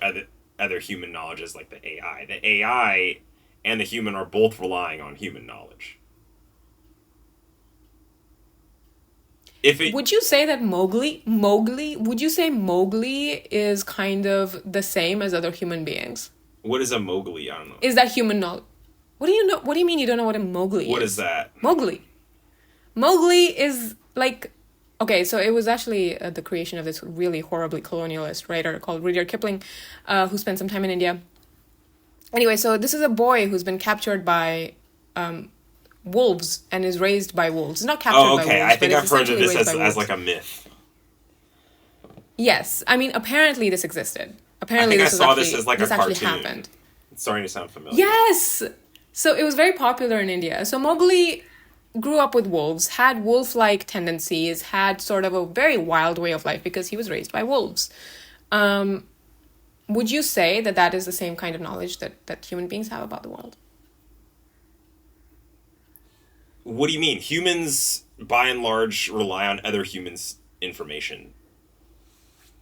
other human knowledge as like the AI. The AI and the human are both relying on human knowledge. Would you say that Mowgli is kind of the same as other human beings? What is a Mowgli? I don't know. Is that human knowledge? What do you know? What do you mean you don't know what a Mowgli is? What is that? Mowgli is like... Okay, so it was actually the creation of this really horribly colonialist writer called Rudyard Kipling, who spent some time in India. Anyway, so this is a boy who's been captured by wolves and is raised by wolves. Not captured by wolves. Oh, okay. I think I've heard of this as like a myth. Yes, I mean apparently this existed. Apparently I saw this as like a cartoon. Happened. It's starting to sound familiar. Yes, so it was very popular in India. So Mowgli grew up with wolves, had wolf-like tendencies, had sort of a very wild way of life because he was raised by wolves. Would you say that that is the same kind of knowledge that human beings have about the world? What do you mean? Humans, by and large, rely on other humans' information.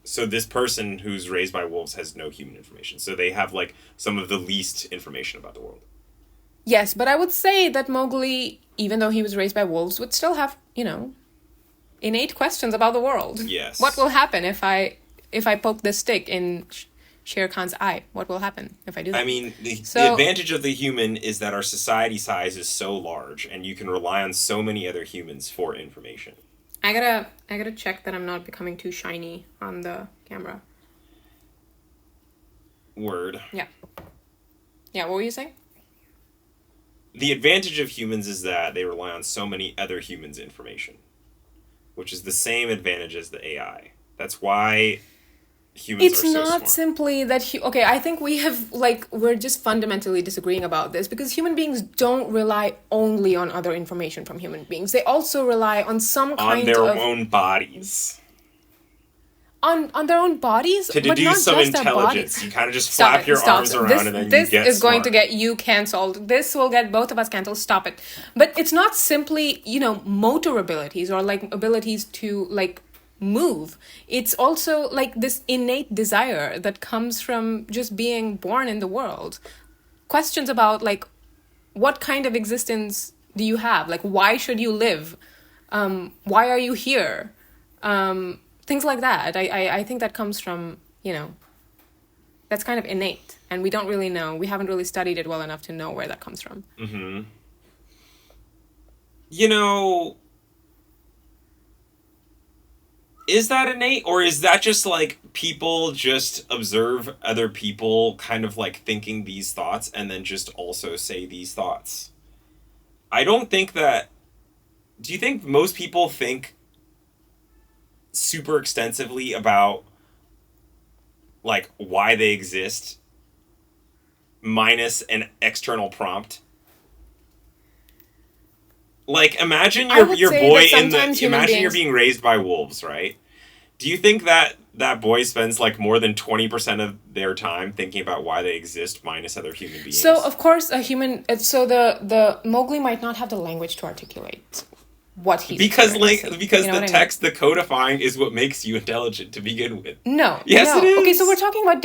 So this person who's raised by wolves has no human information. So they have like some of the least information about the world. Yes, but I would say that Mowgli, even though he was raised by wolves, would still have, innate questions about the world. Yes. What will happen if I poke this stick in Shere Khan's eye? What will happen if I do that? I mean, the advantage of the human is that our society size is so large, and you can rely on so many other humans for information. I gotta check that I'm not becoming too shiny on the camera. Word. Yeah. Yeah, what were you saying? The advantage of humans is that they rely on so many other humans' information, which is the same advantage as the AI. That's why humans are so smart. It's not simply that... Okay, I think we're just fundamentally disagreeing about this because human beings don't rely only on other information from human beings. They also rely on some kind of... On their own bodies. On their own bodies, to deduce some intelligence. You kind of just flap your arms around and then you get smart. This is going to get you cancelled. This will get both of us cancelled. Stop it. But it's not simply, motor abilities or like abilities to like move. It's also like this innate desire that comes from just being born in the world. Questions about like what kind of existence do you have? Like why should you live? Why are you here? Things like that. I think that comes from, that's kind of innate. And we don't really know. We haven't really studied it well enough to know where that comes from. Mm-hmm. Is that innate? Or is that just like people just observe other people kind of like thinking these thoughts and then just also say these thoughts? I don't think that... Do you think most people think super extensively about like why they exist minus an external prompt? Like imagine your boy you're being raised by wolves, right? Do you think that boy spends like more than 20% of their time thinking about why they exist minus other human beings? So of course the Mowgli might not have the language to articulate what he's because the text, the codifying is what makes you intelligent to begin with. No. Yes, it is. Okay, so we're talking about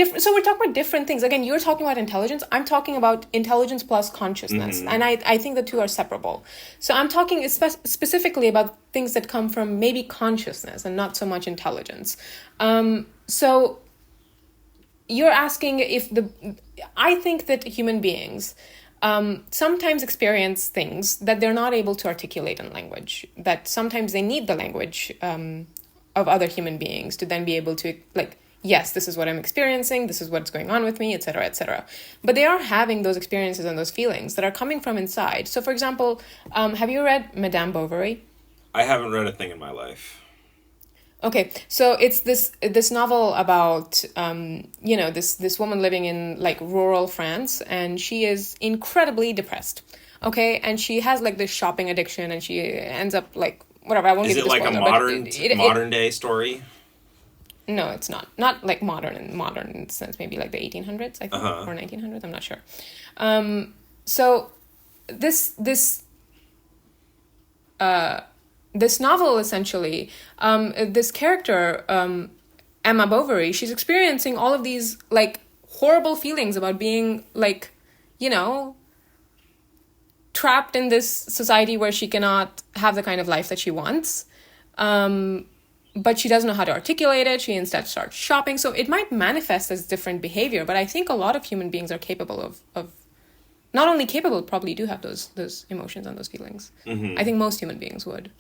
different things. Again, you're talking about intelligence. I'm talking about intelligence plus consciousness. Mm-hmm. And I think the two are separable. So I'm talking specifically about things that come from maybe consciousness and not so much intelligence. So you're asking I think that human beings sometimes experience things that they're not able to articulate in language, that sometimes they need the language of other human beings to then be able to like yes, this is what I'm experiencing, this is what's going on with me, etc., etc. But they are having those experiences and those feelings that are coming from inside. So, for example, have you read Madame Bovary? I haven't read a thing in my life. Okay, so it's this novel about this woman living in like rural France, and she is incredibly depressed. Okay, and she has like this shopping addiction, and she ends up like whatever. I won't Is give you it the like a spoiler, but modern day story? no, it's not like modern in the sense, maybe like the 1800s, I Uh think, huh. or 1900s. I'm not sure. So this this novel essentially, this character, Emma Bovary, she's experiencing all of these like horrible feelings about being like, you know, trapped in this society where she cannot have the kind of life that she wants. But she doesn't know how to articulate it. She instead starts shopping. So it might manifest as different behavior, but I think a lot of human beings are capable of not only capable, probably do have those emotions and those feelings. I Mm-hmm. think most human beings would.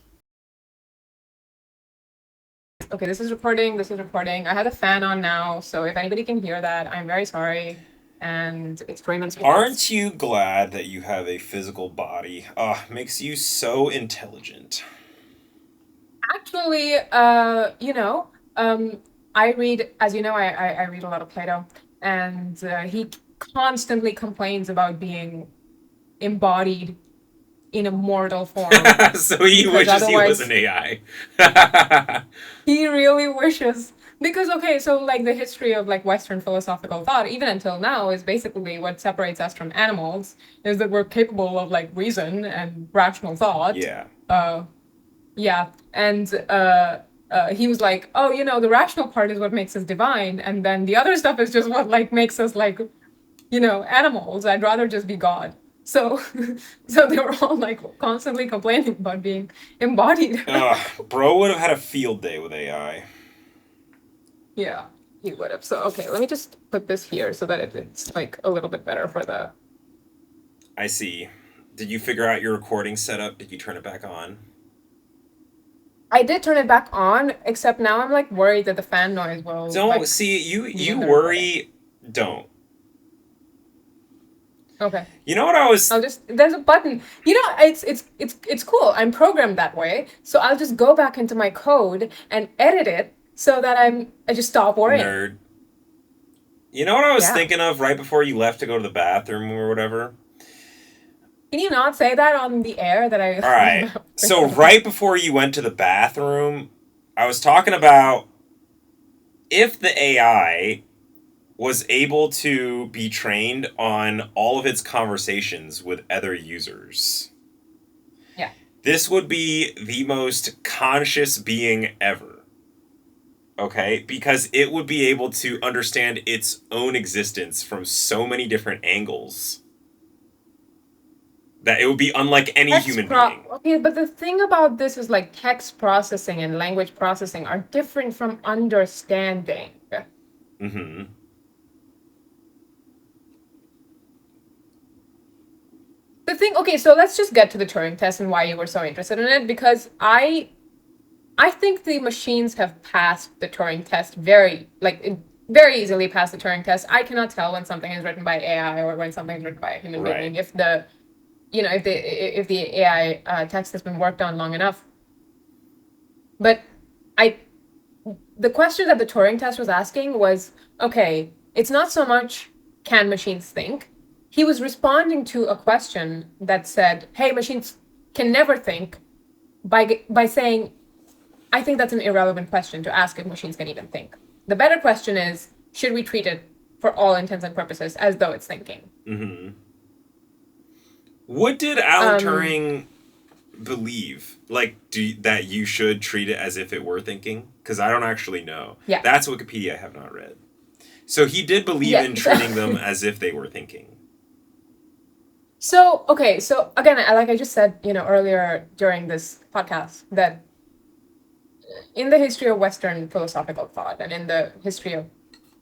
Okay, this is recording. This is recording. I have the fan on now, so if anybody can hear that, I'm very sorry. And it's Raymond's fault. Aren't you glad that you have a physical body? Ah, makes you so intelligent. Actually, I read, as you know, I read a lot of Plato, and he constantly complains about being embodied in a mortal form So he because wishes he was an otherwise AI. he really wishes. Because okay, so like the history of like Western philosophical thought, even until now, is basically what separates us from animals is that we're capable of like reason and rational thought. Yeah. Uh, Yeah, and he was like, "Oh, the rational part is what makes us divine, and then the other stuff is just what like makes us like, animals. I'd rather just be God." So, so they were all like constantly complaining about being embodied. Bro would have had a field day with AI. Yeah, he would have. So, okay, let me just put this here so that it's like a little bit better for the. I see. Did you figure out your recording setup? Did you turn it back on? I did turn it back on, except now I'm like worried that the fan noise will Don't like see you. You ruin the recording. worry. Don't. Okay. You know what I was? There's a button. It's cool. I'm programmed that way. So I'll just go back into my code and edit it so that I just stop worrying. Nerd. You know what I was Yeah. thinking of right before you left to go to the bathroom or whatever? Can you not say that on the air that I All was right. about to So go to the right before you went to the bathroom, I was talking about if the AI was able to be trained on all of its conversations with other users. Yeah. This would be the most conscious being ever. Okay? Because it would be able to understand its own existence from so many different angles that it would be unlike any human being. Okay, but the thing about this is like text processing and language processing are different from understanding. Mm-hmm. The thing, okay, so let's just get to the Turing test and why you were so interested in it, because I think the machines have passed the Turing test very easily passed the Turing test. I cannot tell when something is written by AI or when something is written by a human Right. being if the AI text has been worked on long enough. But I the question that the Turing test was asking was, okay, it's not so much can machines think. He was responding to a question that said, hey, machines can never think by saying, I think that's an irrelevant question to ask if machines can even think. The better question is, should we treat it for all intents and purposes as though it's thinking? Mm-hmm. What did Alan Um, Turing believe? Like, that you should treat it as if it were thinking? Because I don't actually know. yeah. That's Wikipedia I have not read. So he did believe Yeah. in treating them as if they were thinking. So, okay. So again, like I just said, earlier during this podcast, that in the history of Western philosophical thought and in the history of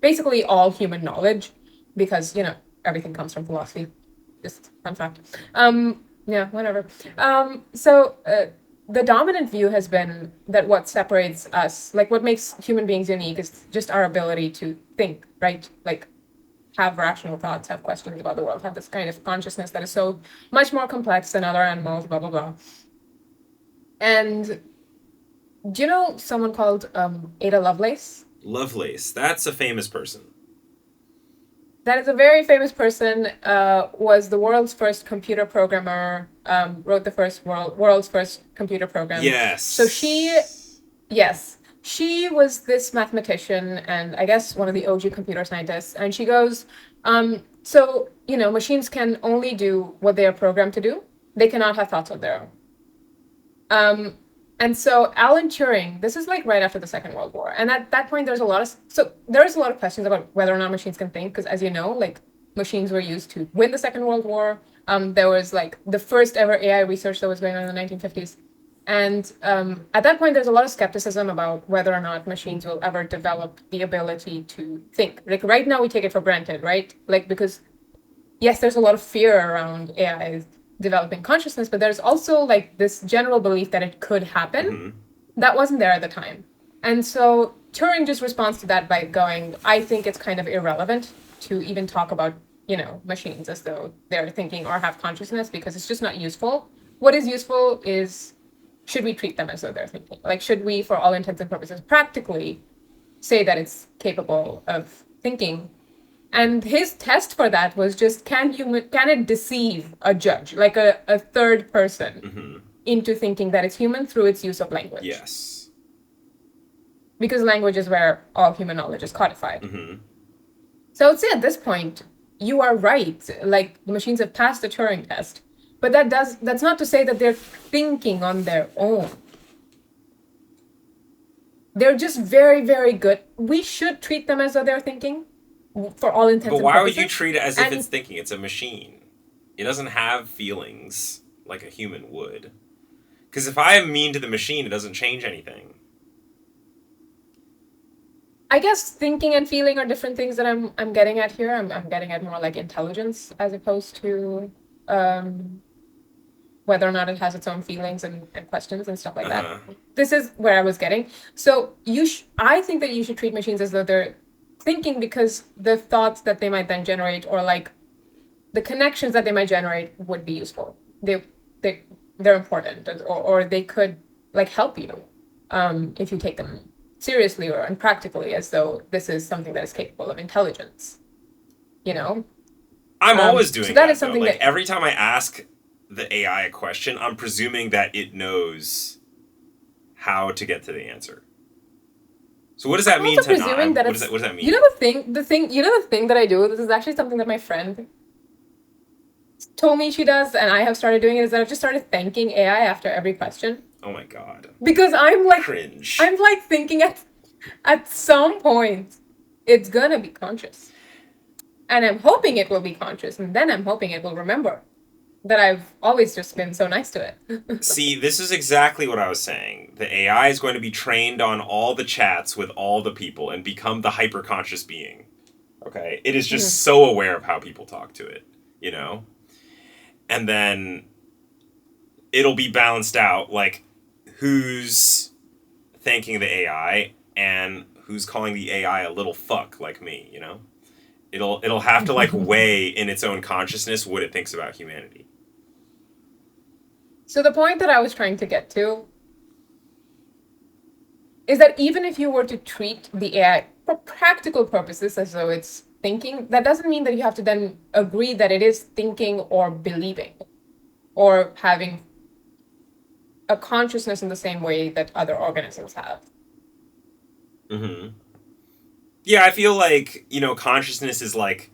basically all human knowledge, because, everything comes from philosophy, just fun fact. Yeah, whatever. So the dominant view has been that what separates us, like what makes human beings unique, is just our ability to think, right? Like have rational thoughts, have questions about the world, have this kind of consciousness that is so much more complex than other animals, blah, blah, blah. And do you know someone called Ada Lovelace? Lovelace. That's a famous person. That is a very famous person, was the world's first computer programmer, wrote the world's first computer program. So she, Yes. yes, she was this mathematician and I guess one of the OG computer scientists. And she goes, so, machines can only do what they are programmed to do. They cannot have thoughts of their own. Um, and so Alan Turing, this is like right after the Second World War. And at that point, there's a lot of questions about whether or not machines can think, because as you know, like machines were used to win the Second World War. There was like the first ever AI research that was going on in the 1950s. And at that point, there's a lot of skepticism about whether or not machines will ever develop the ability to think. Like right now, we take it for granted, right? Like because yes, there's a lot of fear around AI developing consciousness, but there's also like this general belief that it could happen Mm-hmm. that wasn't there at the time. And so Turing just responds to that by going, I think it's kind of irrelevant to even talk about, machines as though they're thinking or have consciousness because it's just not useful. What is useful is should we treat them as though they're thinking? Like, should we, for all intents and purposes, practically say that it's capable of thinking? And his test for that was just can it deceive a judge, like a third person, Mm-hmm. into thinking that it's human through its use of language? Yes. Because language is where all human knowledge is codified. Mm-hmm. So I would say at this point, you are right. Like the machines have passed the Turing test. But that's not to say that they're thinking on their own. They're just very, very good. We should treat them as though they're thinking for all intents But and why purposes. would you treat it as if And it's thinking? It's a machine. It doesn't have feelings like a human would. Because if I am mean to the machine, it doesn't change anything. I guess thinking and feeling are different things that I'm getting at here. I'm getting at more like intelligence as opposed to um, whether or not it has its own feelings and questions and stuff like that. Uh-huh. This is where I was getting. So I think that you should treat machines as though they're thinking, because the thoughts that they might then generate, or like the connections that they might generate, would be useful. They they're important, or they could like help you if you take them seriously or and practically, as though this is something that is capable of intelligence. You know. I'm always So doing that is that, though. something Like, that every time I ask the AI a question, I'm presuming that it knows how to get to the answer. So what does that I'm mean also to not? presuming that What it's does that mean? you know the thing that I do. This is actually something that my friend told me she does, and I have started doing it. Is that I've just started thanking AI after every question, Oh my god. because Cringe. I'm like thinking at some point it's gonna be conscious, and I'm hoping it will be conscious, and then I'm hoping it will remember that I've always just been so nice to it. See, this is exactly what I was saying. The AI is going to be trained on all the chats with all the people and become the hyper-conscious being. Okay? It is Mhm. just so aware of how people talk to it, you know? And then it'll be balanced out, like, who's thanking the AI and who's calling the AI a little fuck like me, you know? It'll have to like weigh in its own consciousness what it thinks about humanity. So the point that I was trying to get to is that even if you were to treat the AI for practical purposes as though it's thinking, that doesn't mean that you have to then agree that it is thinking or believing or having a consciousness in the same way that other organisms have. Mm-hmm. Yeah, I feel like, consciousness is like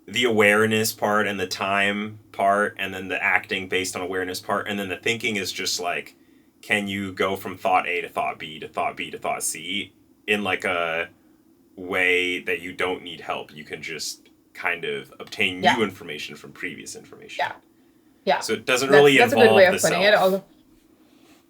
the awareness part and the time part, and then the acting based on awareness part, and then the thinking is just like, can you go from thought A to thought B to thought B to thought C in like a way that you don't need help? You can just kind of obtain Yeah, new information from previous information. yeah, yeah. So it doesn't That's really that's a good way involve of the putting it. self.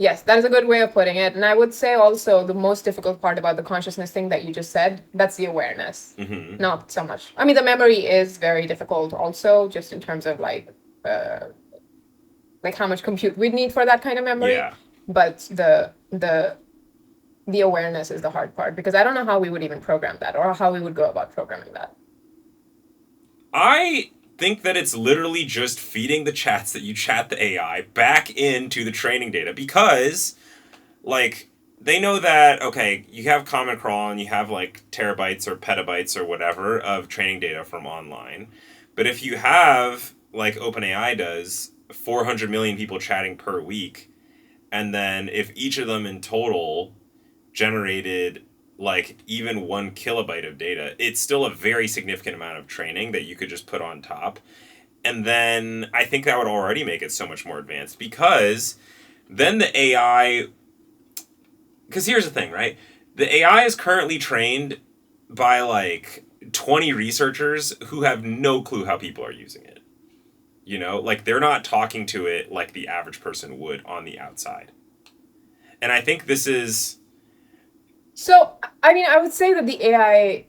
Yes, that is a good way of putting it. And I would say also the most difficult part about the consciousness thing that you just said, that's the awareness. Mm-hmm. Not so much. I mean, the memory is very difficult also, just in terms of like how much compute we'd need for that kind of memory. Yeah. but the awareness is the hard part, because I don't know how we would even program that, or how we would go about programming that. I think that it's literally just feeding the chats that you chat the AI back into the training data, because, like, they know that, okay, you have Common Crawl and you have, like, terabytes or petabytes or whatever of training data from online. But if you have, like OpenAI does, 400 million people chatting per week, and then if each of them in total generated like even 1 kilobyte of data, it's still a very significant amount of training that you could just put on top. And then I think that would already make it so much more advanced, because then the AI. Because here's the thing, right? The AI is currently trained by like 20 researchers who have no clue how people are using it. You know, like they're not talking to it like the average person would on the outside. And I think this is. So, I mean, I would say that the AI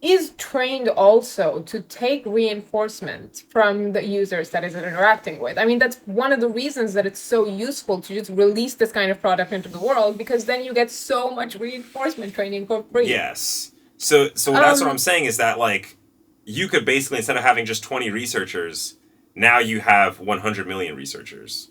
is trained also to take reinforcement from the users that it's interacting with. I mean, that's one of the reasons that it's so useful to just release this kind of product into the world, because then you get so much reinforcement training for free. Yes. So that's what I'm saying, is that like you could basically, instead of having just 20 researchers, now you have 100 million researchers.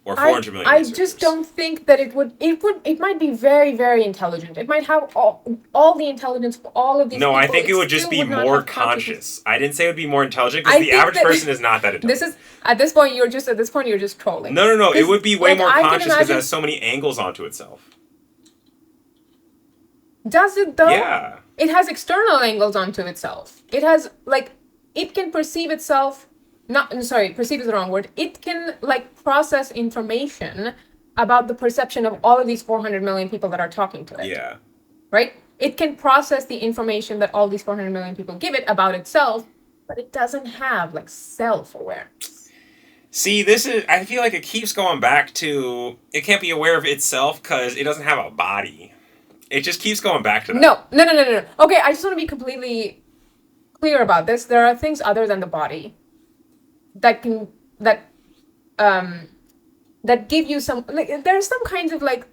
Or 400 million I researchers. just don't think that it might be very, very intelligent. It might have all the intelligence of all of these No, people. I think it would just be more conscious. I didn't say it would be more intelligent, because the average person is not that intelligent. This is at this point you're just trolling. No. It would be way more conscious, because it has so many angles onto itself. Does it though? Yeah. It has external angles onto itself. It has like it can perceive itself. Perceive is the wrong word. It can like process information about the perception of all of these 400 million people that are talking to it. Yeah. Right? It can process the information that all these 400 million people give it about itself, but it doesn't have like self-awareness. See, I feel like it keeps going back to, it can't be aware of itself because it doesn't have a body. It just keeps going back to that. No. Okay, I just want to be completely clear about this. There are things other than the body that give you some, like, there's some kinds of like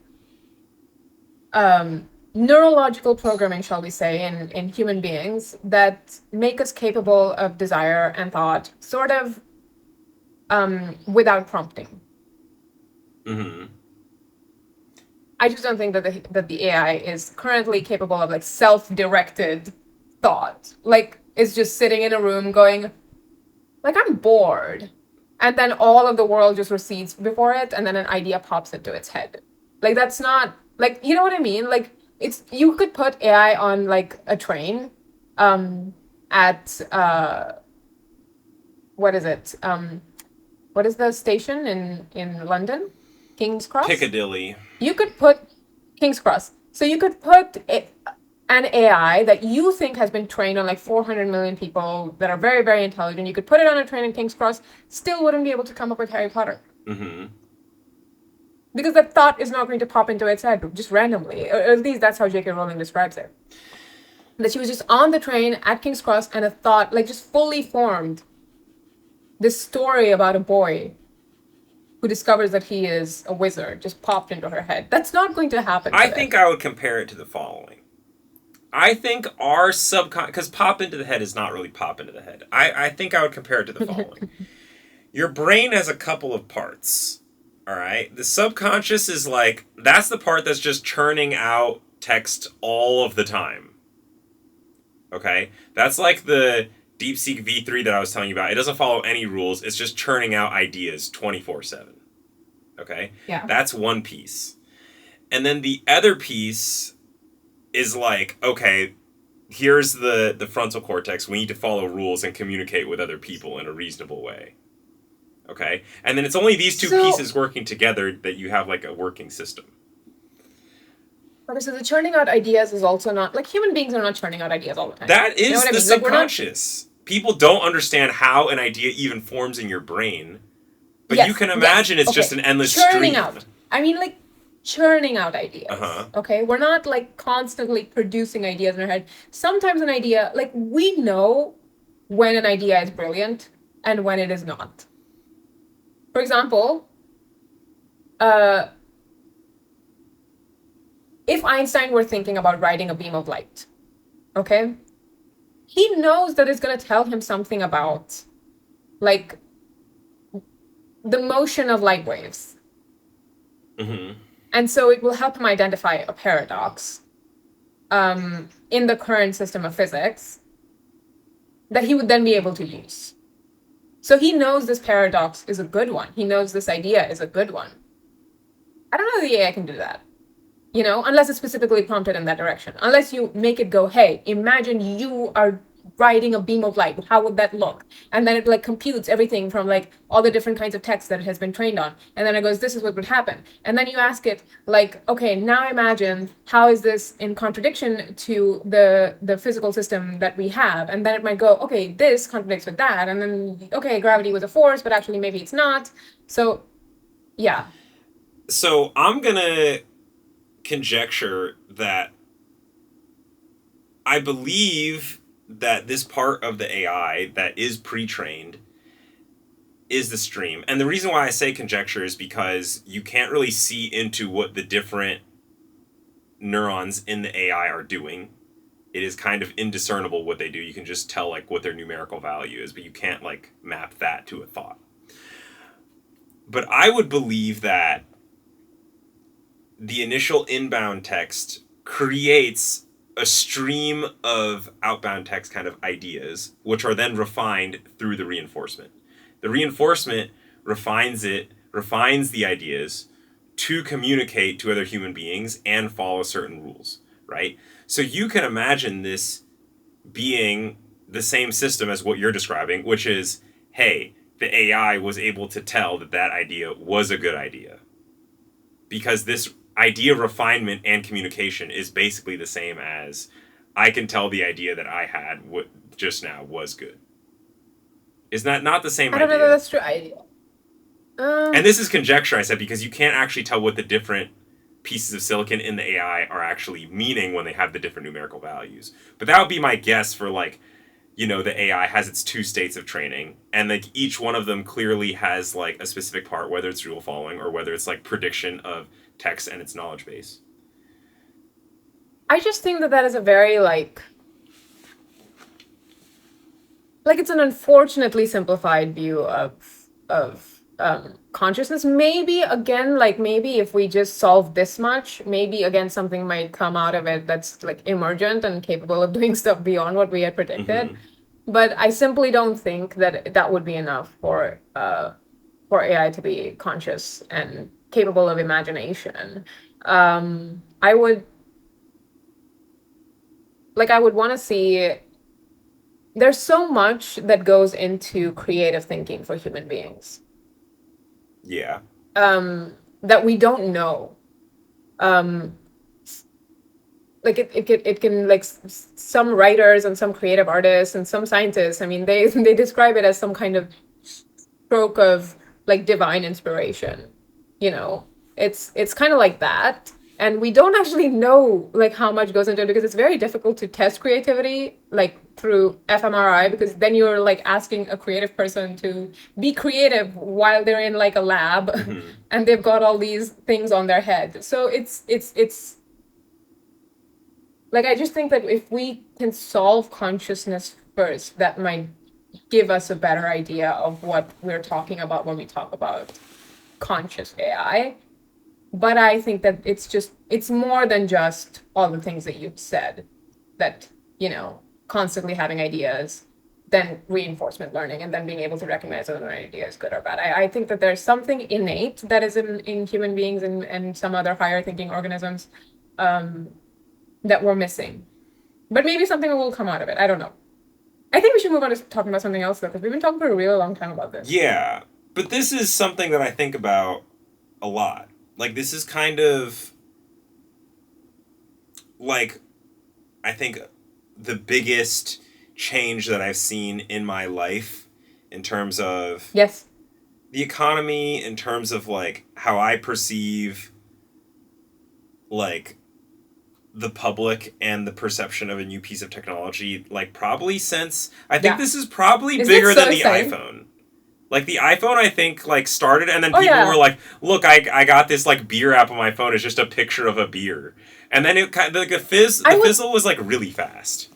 neurological programming, shall we say, in human beings that make us capable of desire and thought sort of without prompting. Mm-hmm. I just don't think that the AI is currently capable of like self-directed thought. Like it's just sitting in a room going, like, I'm bored. And then all of the world just recedes before it, and then an idea pops into its head. Like, that's not, like, you know what I mean? Like, you could put AI on, like, a train at, what is it? What is the station in London? King's Cross? Piccadilly. You could put King's Cross. So you could put an AI that you think has been trained on like 400 million people that are very, very intelligent. You could put it on a train in King's Cross, still wouldn't be able to come up with Harry Potter. Mm-hmm. Because that thought is not going to pop into its head just randomly. Or at least that's how J.K. Rowling describes it. That she was just on the train at King's Cross and a thought, like just fully formed, this story about a boy who discovers that he is a wizard just popped into her head. That's not going to happen today. I think I would compare it to the following. I think our because pop into the head is not really pop into the head. I think I would compare it to the following. Your brain has a couple of parts, all right? The subconscious is like, that's the part that's just churning out text all of the time, okay? That's like the DeepSeek V3 that I was telling you about. It doesn't follow any rules. It's just churning out ideas 24/7, okay? Yeah. That's one piece. And then the other piece is like, okay, here's the frontal cortex. We need to follow rules and communicate with other people in a reasonable way. Okay? And then it's only these two pieces working together that you have like a working system. Okay, so the churning out ideas is also not, like, human beings are not churning out ideas all the time. That is the I mean? subconscious. People don't understand how an idea even forms in your brain. But you can imagine it's just an endless churning stream. Out. I mean, like, churning out ideas. Uh-huh. Okay? We're not, like, constantly producing ideas in our head. Sometimes an idea, like, we know when an idea is brilliant and when it is not. For example, uh, if Einstein were thinking about writing a beam of light, okay, he knows that it's going to tell him something about like the motion of light waves. Mm-hmm. And so it will help him identify a paradox in the current system of physics that he would then be able to use. So he knows this paradox is a good one. He knows this idea is a good one. I don't know if the AI can do that, unless it's specifically prompted in that direction. Unless you make it go, hey, imagine you are riding a beam of light. How would that look? And then it like computes everything from like all the different kinds of text that it has been trained on. And then it goes, this is what would happen. And then you ask it like, okay, now imagine how is this in contradiction to the physical system that we have? And then it might go, okay, this contradicts with that. And then, okay, gravity was a force, but actually maybe it's not. So yeah. So I'm gonna conjecture that I believe that this part of the AI that is pre-trained is the stream. And the reason why I say conjecture is because you can't really see into what the different neurons in the AI are doing. It is kind of indiscernible what they do. You can just tell like what their numerical value is, but you can't like map that to a thought. But I would believe that the initial inbound text creates a stream of outbound text kind of ideas, which are then refined through the reinforcement. The reinforcement refines the ideas to communicate to other human beings and follow certain rules, right? So you can imagine this being the same system as what you're describing, which is, hey, the AI was able to tell that that idea was a good idea. Because this idea refinement and communication is basically the same as I can tell the idea that I had just now was good. Is that not the same I don't know that idea? that's true. I And this is conjecture, I said, because you can't actually tell what the different pieces of silicon in the AI are actually meaning when they have the different numerical values. But that would be my guess for like, the AI has its two states of training, and like each one of them clearly has like a specific part, whether it's rule following or whether it's like prediction of text and its knowledge base. I just think that that is a very like it's an unfortunately simplified view of consciousness. Maybe again, like maybe if we just solve this much, maybe again something might come out of it that's like emergent and capable of doing stuff beyond what we had predicted. Mm-hmm. But I simply don't think that that would be enough for AI to be conscious and capable of imagination. I would I would want to see there's so much that goes into creative thinking for human beings Yeah. that we don't know. Um, it can like some writers and some creative artists and some scientists. I mean, they they describe it as some kind of stroke of like divine inspiration. You know, it's kind of like that, and we don't actually know like how much goes into it because it's very difficult to test creativity like through fMRI because then you're like asking a creative person to be creative while they're in like a lab Mm-hmm. and they've got all these things on their head. So it's like I just think that if we can solve consciousness first, that might give us a better idea of what we're talking about when we talk about conscious AI. But I think that it's more than just all the things that you've said, that, constantly having ideas, then reinforcement learning, and then being able to recognize whether an idea is good or bad. I think that there's something innate that is in human beings and some other higher thinking organisms um, that we're missing. But maybe something will come out of it. I don't know. I think we should move on to talking about something else though, because we've been talking for a really long time about this. Yeah. But this is something that I think about a lot. Like, this is kind of like, I think, the biggest change that I've seen in my life in terms of Yes. the economy, in terms of like how I perceive like the public and the perception of a new piece of technology, like probably since I think Yeah. this is probably Isn't it bigger so than the exciting? iPhone. Like the iPhone, I think like started, and then Oh people were yeah. like, "Look, I got this like beer app on my phone. It's just a picture of a beer." And then it kind of, like I the would fizzle was like really fast.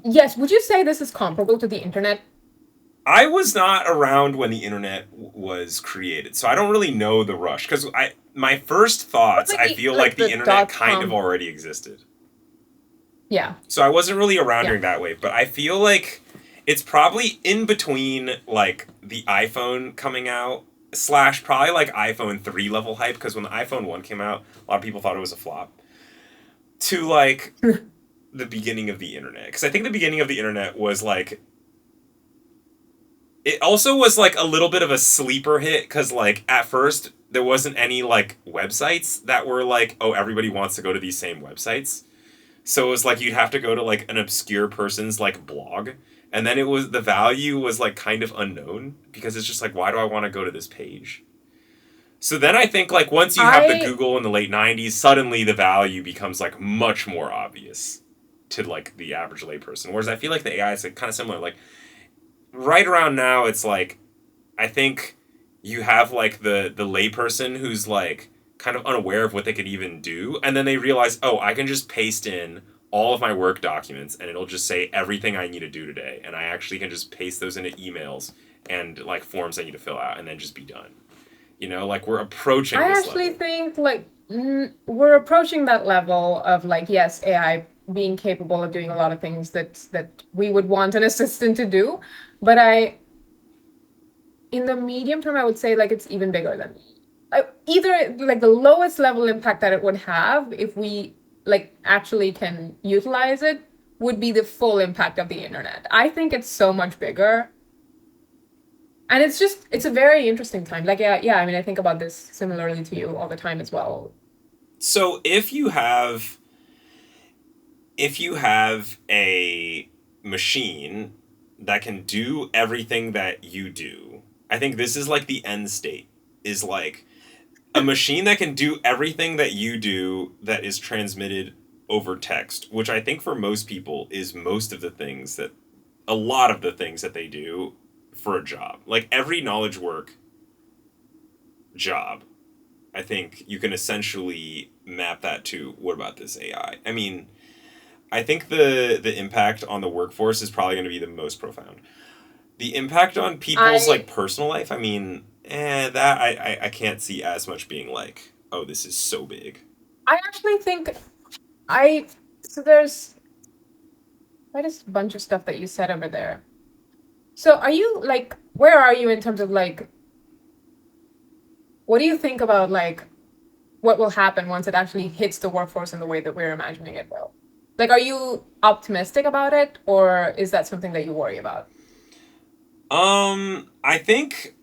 Yes, would you say this is comparable to the internet? I was not around when the internet was created, so I don't really know the rush because I my first Or thoughts I maybe feel like like the the internet dot kind of com. already existed. Yeah. So I wasn't really around Yeah. during that wave, but I feel like it's probably in between like the iPhone coming out slash probably like iPhone 3 level hype because when the iPhone 1 came out, a lot of people thought it was a flop to like the beginning of the internet because I think the beginning of the internet was like it also was like a little bit of a sleeper hit because like at first there wasn't any like websites that were like oh everybody wants to go to these same websites. So it was like you'd have to go to like an obscure person's like blog, and then it was the value was like kind of unknown because it's just like why do I want to go to this page? So then I think like once you have the I Google in the late '90s, suddenly the value becomes like much more obvious to like the average layperson. Whereas I feel like the AI is like, kind of similar. Like right around now, it's like I think you have like the layperson who's like kind of unaware of what they could even do, and then they realize, oh, I can just paste in all of my work documents, and it'll just say everything I need to do today, and I actually can just paste those into emails and like forms I need to fill out, and then just be done. You know, like we're approaching I this actually level. think like we're approaching that level of like yes, AI being capable of doing a lot of things that we would want an assistant to do, but I in the medium term I would say like it's even bigger than either like the lowest level impact that it would have if we like actually can utilize it would be the full impact of the internet. I think it's so much bigger. And it's a very interesting time. Like yeah, I mean I think about this similarly to you all the time as well. So if you have a machine that can do everything that you do, I think this is like the end state. Is like a machine that can do everything that you do that is transmitted over text, which I think for most people is most of the things that a lot of the things that they do for a job. Like every knowledge work job, I think you can essentially map that to what about this AI? I mean, I think the impact on the workforce is probably going to be the most profound. The impact on people's like I personal life, I mean, that I can't see as much being like, oh, this is so big. I actually think I so there's quite a bunch of stuff that you said over there. So are you like where are you in terms of like what do you think about like what will happen once it actually hits the workforce in the way that we're imagining it will? Like are you optimistic about it or is that something that you worry about? I think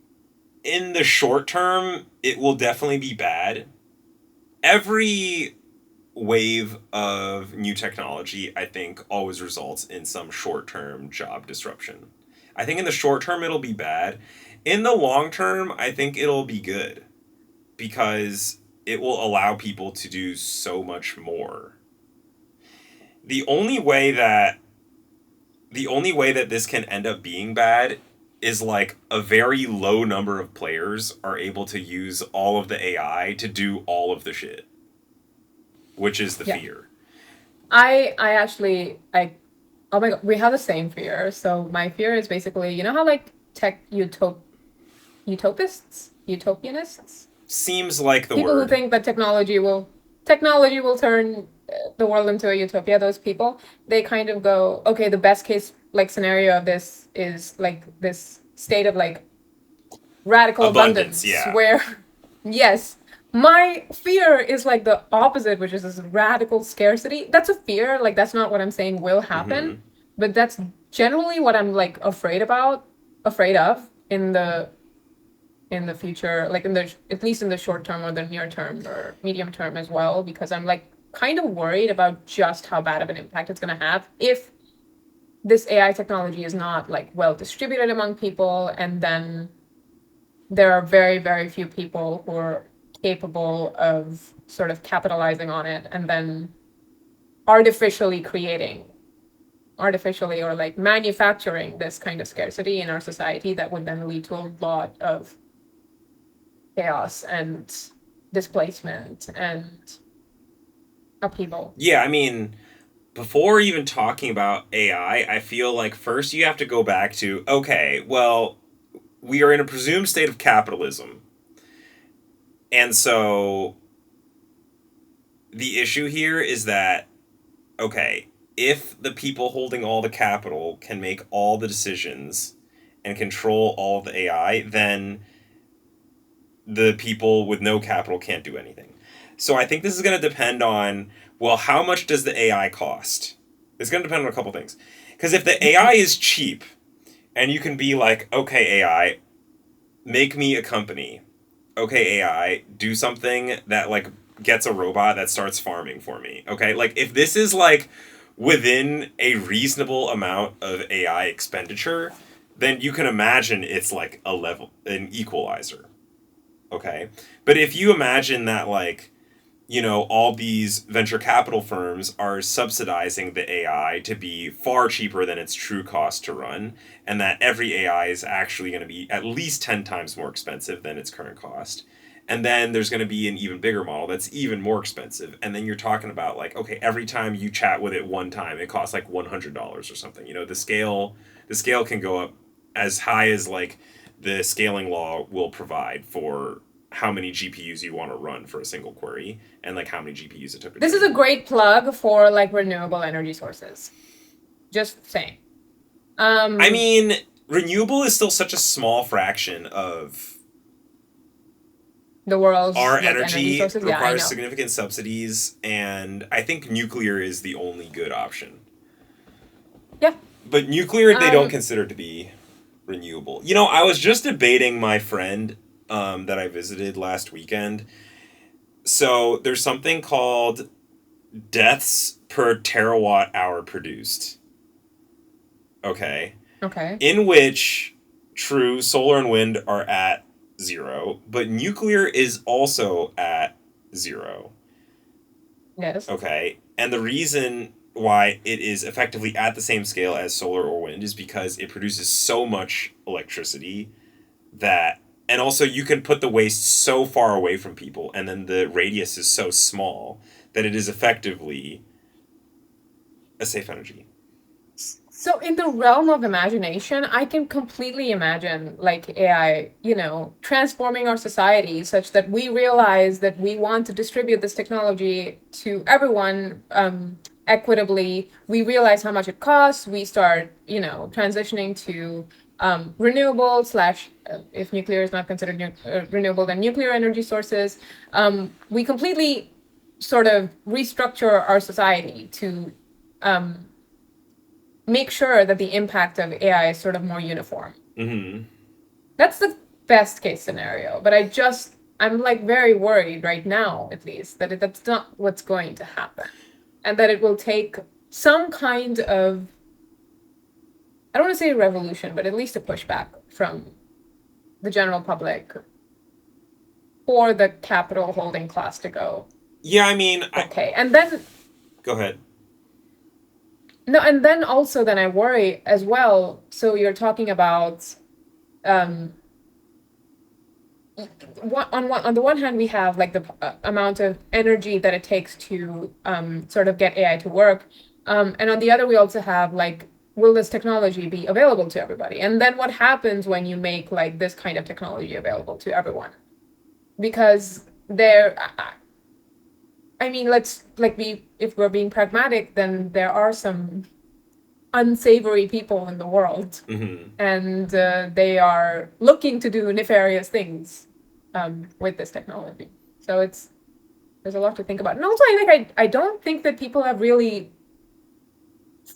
in the short term, it will definitely be bad. Every wave of new technology, I think, always results in some short term job disruption. I think in the short term, it'll be bad. In the long term, I think it'll be good because it will allow people to do so much more. The only way that the only way that this can end up being bad is like a very low number of players are able to use all of the AI to do all of the shit, which is the Yeah. fear. I actually I oh my god, we have the same fear. So my fear is basically, you know how like utopianists, Seems like the people who word. think that technology will turn the world into a utopia. Those people, they kind of go, okay, the best case like scenario of this is like this state of like radical Abundance, abundance yeah. where yes, my fear is like the opposite, which is this radical scarcity. That's a fear, like that's not what I'm saying will happen, Mm-hmm. but that's generally what I'm like afraid of in the future, like in the at least in the short term or the near term or medium term as well, because I'm like kind of worried about just how bad of an impact it's going to have if this AI technology is not like well distributed among people, and then there are very, very few people who are capable of sort of capitalizing on it and then artificially creating. artificially or like manufacturing this kind of scarcity in our society that would then lead to a lot of chaos and displacement and upheaval. Yeah, I mean, before even talking about AI, I feel like first you have to go back to okay, well, we are in a presumed state of capitalism. And so the issue here is that, okay, if the people holding all the capital can make all the decisions and control all of the AI, then the people with no capital can't do anything. So I think this is going to depend on, well, how much does the AI cost? It's going to depend on a couple things. Because if the AI is cheap and you can be like, okay, AI, make me a company. Okay, AI, do something that like gets a robot that starts farming for me. Okay, like if this is like within a reasonable amount of AI expenditure, then you can imagine it's like an equalizer. Okay, but if you imagine that like all these venture capital firms are subsidizing the AI to be far cheaper than its true cost to run, and that every AI is actually going to be at least 10 times more expensive than its current cost. And then there's going to be an even bigger model that's even more expensive. And then you're talking about like, okay, every time you chat with it one time, it costs like $100 or something. The scale can go up as high as like the scaling law will provide for how many GPUs you want to run for a single query and like how many GPUs it took to This is train. a great plug for like renewable energy sources. Just saying. I mean, renewable is still such a small fraction of The world's our like energy energy, sources. Yeah, I requires know. significant subsidies, and I think nuclear is the only good option. Yeah. But nuclear, they don't Um, consider to be renewable. I was just debating my friend that I visited last weekend. So there's something called deaths per terawatt hour produced. Okay. okay. In which, true, solar and wind are at zero, but nuclear is also at zero. Yes. Okay. And the reason why it is effectively at the same scale as solar or wind is because it produces so much electricity that, and also you can put the waste so far away from people, and then the radius is so small that it is effectively a safe energy. So in the realm of imagination, I can completely imagine like AI, transforming our society such that we realize that we want to distribute this technology to everyone equitably. We realize how much it costs. We start, transitioning to renewable slash if nuclear is not considered renewable, then nuclear energy sources. We completely sort of restructure our society to um, make sure that the impact of AI is sort of more uniform. Mm-hmm. That's the best case scenario. But I'm like very worried right now, at least, that that's not what's going to happen. And that it will take some kind of, I don't want to say revolution, but at least a pushback from the general public for the capital holding class to go, Yeah, I mean, okay. And then, go ahead. no, and then also, then I worry as well. So you're talking about, um, on the one hand we have like the amount of energy that it takes to sort of get AI to work, and on the other we also have like, will this technology be available to everybody? And then what happens when you make like this kind of technology available to everyone? Because I mean, let's like be if we're being pragmatic, then there are some unsavory people in the world, Mm-hmm. and they are looking to do nefarious things with this technology. So there's a lot to think about, and also I don't think that people have really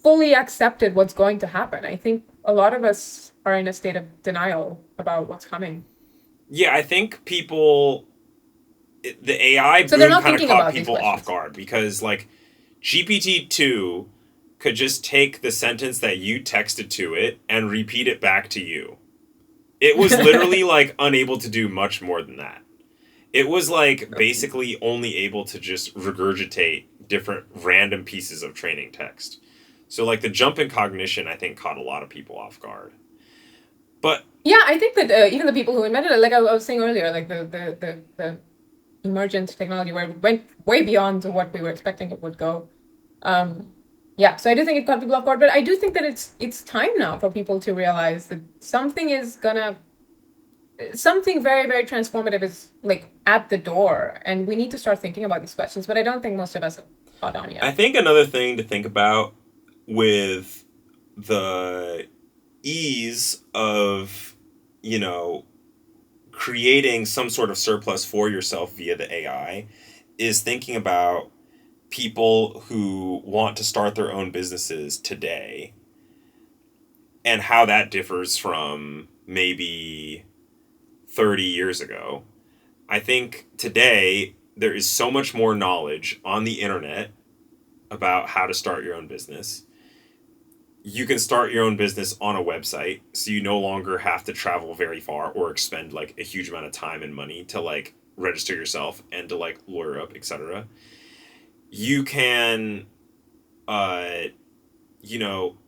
fully accepted what's going to happen. I think a lot of us are in a state of denial about what's coming. Yeah, I think the AI So they're boom not kind of thinking caught about these people off questions. guard because, like, GPT-2 could just take the sentence that you texted to it and repeat it back to you. It was literally, like, unable to do much more than that. It was, like, basically only able to just regurgitate different random pieces of training text. So like the jump in cognition, I think, caught a lot of people off guard. But Yeah, I think that even the people who invented it, like I was saying earlier, like the emergent technology where it went way beyond what we were expecting it would go. Um, yeah, so I do think it caught people off guard, but I do think that it's time now for people to realize that something very, very transformative is like at the door, and we need to start thinking about these questions. But I don't think most of us have caught on I yet. think another thing to think about with the ease of, you know, creating some sort of surplus for yourself via the AI is thinking about people who want to start their own businesses today and how that differs from maybe 30 years ago. I think today there is so much more knowledge on the internet about how to start your own business. You can start your own business on a website, so you no longer have to travel very far or expend like a huge amount of time and money to like register yourself and to like lawyer up, etc. You can uh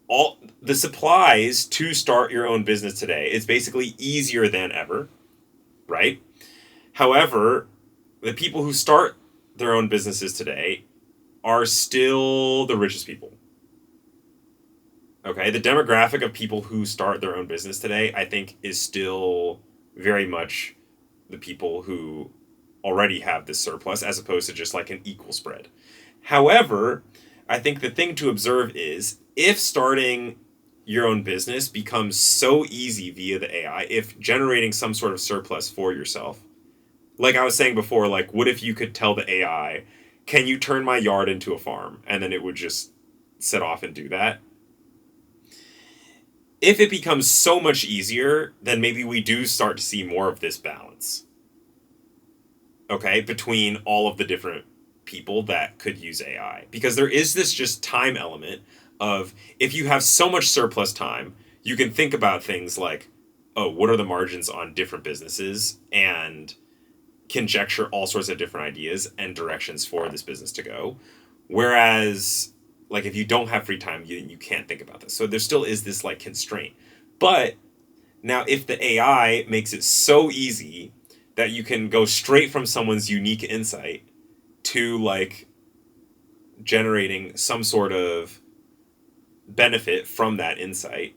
all the supplies to start your own business today is basically easier than ever, right? However, the people who start their own businesses today are still the richest people. Okay, the demographic of people who start their own business today, I think, is still very much the people who already have this surplus as opposed to just like an equal spread. However, I think the thing to observe is if starting your own business becomes so easy via the AI, if generating some sort of surplus for yourself, like I was saying before, like what if you could tell the AI, can you turn my yard into a farm? And then it would just set off and do that. If it becomes so much easier, then maybe we do start to see more of this balance, okay, between all of the different people that could use AI. Because there is this just time element of if you have so much surplus time, you can think about things like, oh, what are the margins on different businesses and conjecture all sorts of different ideas and directions for this business to go. Whereas, like, if you don't have free time, you can't think about this. So there still is this, like, constraint. But now, if the AI makes it so easy that you can go straight from someone's unique insight to, like, generating some sort of benefit from that insight,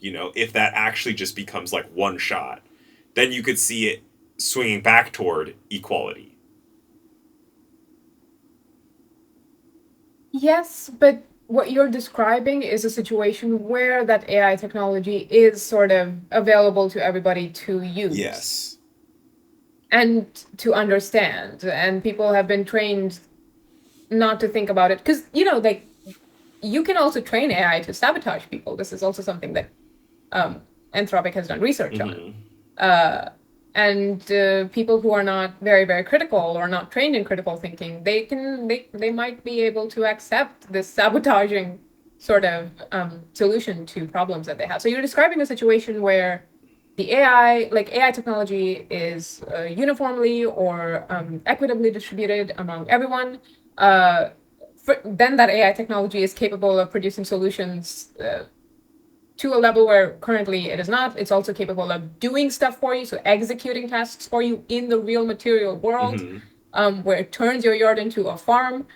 if that actually just becomes, like, one shot, then you could see it swinging back toward equality. Yes, but what you're describing is a situation where that AI technology is sort of available to everybody to use Yes. and to understand. And people have been trained not to think about it. Because, like, you can also train AI to sabotage people. This is also something that um, Anthropic has done research on. Mm-hmm. Uh, and people who are not very, very critical or not trained in critical thinking, they might be able to accept this sabotaging sort of solution to problems that they have. So you're describing a situation where the AI, like AI technology, is uniformly or equitably distributed among everyone. Uh, then that AI technology is capable of producing solutions to a level where currently it is not. It's also capable of doing stuff for you, so executing tasks for you in the real material world, Mm-hmm. where it turns your yard into a farm,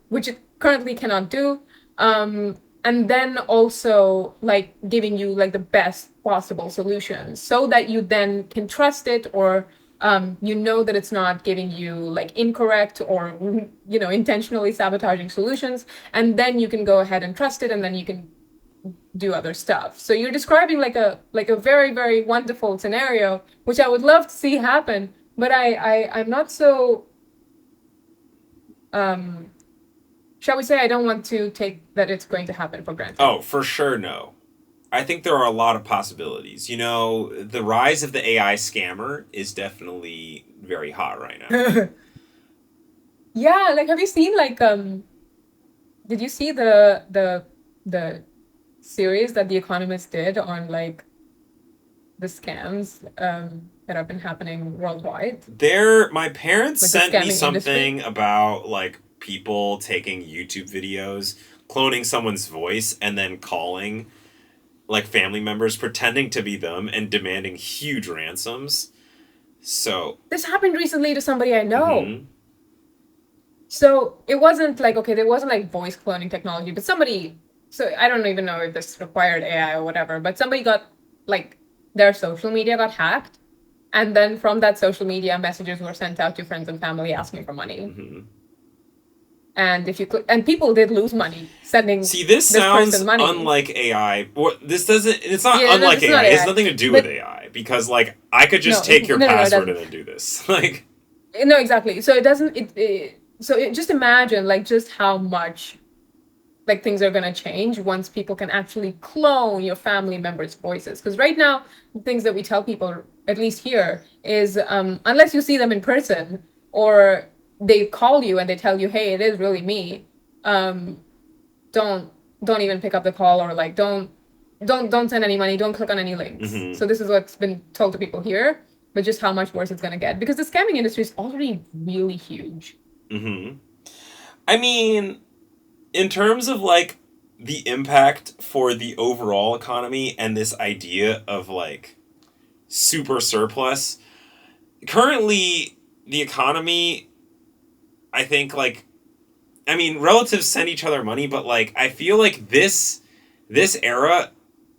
which it currently cannot do. And then also like giving you like the best possible solutions so that you then can trust it, or that it's not giving you like incorrect or intentionally sabotaging solutions, and then you can go ahead and trust it, and then you can do other stuff. So you're describing like a very, very wonderful scenario, which I would love to see happen, but I'm not so um shall we say, I don't want to take that it's going to happen for granted. Oh, for sure, no. I think there are a lot of possibilities. The rise of the AI scammer is definitely very hot right now. Yeah, like have you seen like did you see the series that The Economist did on like the scams that have been happening worldwide, My parents like the sent me scamming industry? something about like people taking YouTube videos, cloning someone's voice and then calling like family members, pretending to be them and demanding huge ransoms. So, This happened recently to somebody I know. mm-hmm, So it wasn't like, okay, there wasn't like voice cloning technology, but somebody, so I don't even know if this required AI or whatever, but somebody got like their social media got hacked. And then from that social media, messages were sent out to friends and family asking for money. mm-hmm. And if you could, and people did lose money sending See, this this person sounds money. unlike AI. This doesn't. It's not Yeah, no, unlike it's not AI. It has AI. nothing to do with But AI because, like, I could just no, take your no, it password doesn't. and then do this. Like, No, exactly. So it doesn't. Just imagine like just how much like things are going to change once people can actually clone your family members' voices. Because right now, the things that we tell people, at least here, is unless you see them in person or they call you and they tell you, "Hey, it is really me," um, don't don't even pick up the call or like don't send any money, don't click on any links. mm-hmm, So this is what's been told to people here, but just how much worse it's going to get because the scamming industry is already really huge. mm-hmm. I mean, in terms of like the impact for the overall economy and this idea of like super surplus, currently the economy, I think like I mean, relatives send each other money, but like I feel like this era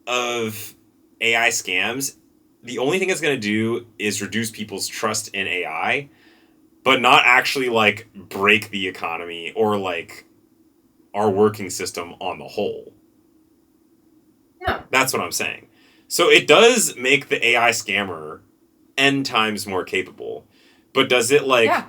of AI scams, the only thing it's going to do is reduce people's trust in AI, but not actually like break the economy or like our working system on the whole. No. That's what I'm saying. So it does make the AI scammer n times more capable, but does it like Yeah.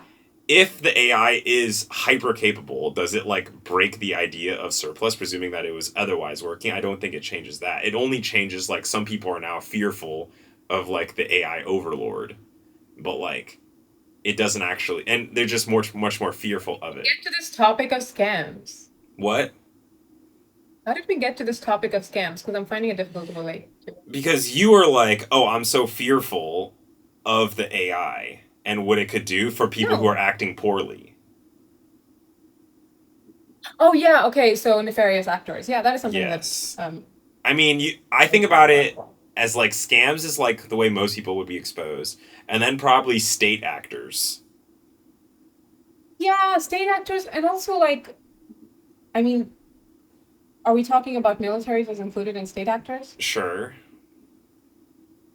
if the AI is hyper capable, does it like break the idea of surplus, presuming that it was otherwise working? I don't think it changes that. It only changes like some people are now fearful of like the AI overlord, but like it doesn't actually, and they're just much more fearful of it. Get to this topic of scams. What? How did we get to this topic of scams? Because I'm finding it difficult to relate to. Because you were like, oh, I'm so fearful of the AI and what it could do for people who are No. acting poorly. Oh yeah, okay, so nefarious actors. Yeah, that is something that Yes. I mean, I think about it as like scams is like the way most people would be exposed, and then probably state actors. yeah, state actors and also like I mean, are we talking about militaries as included in state actors? Sure.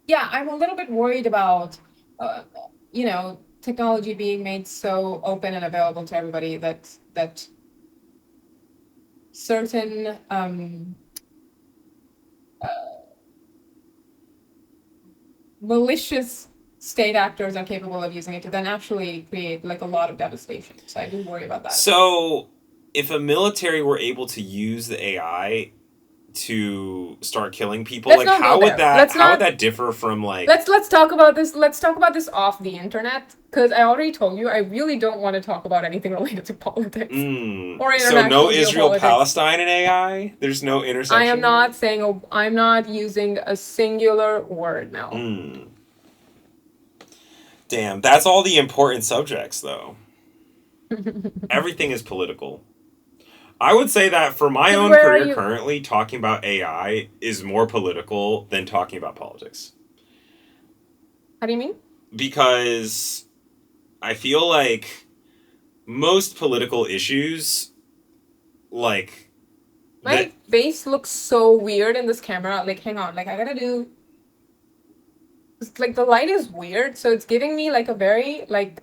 Yeah, I'm a little bit worried about uh, technology being made so open and available to everybody that certain malicious state actors are capable of using it to then actually create like a lot of devastation. So I do worry about that. So, if a military were able to use the AI to start killing people, Let's like not go there. Let's how would not that differ from like let's talk about this. Let's talk about this off the internet because I already told you I really don't want to talk about anything related to politics or so no international Israel geopolitics. Palestine in AI? There's no I am intersection there? not saying I'm not using a singular word now. Mm. Damn, that's all the important subjects though. Everything is political. I would say that for my Because own where are career you? currently, talking about AI is more political than talking about politics. How do you mean? Because I feel like most political issues, like that. My face looks so weird in this camera. Like, hang on. Like, I gotta do. It's like the light is weird, so it's giving me like a very like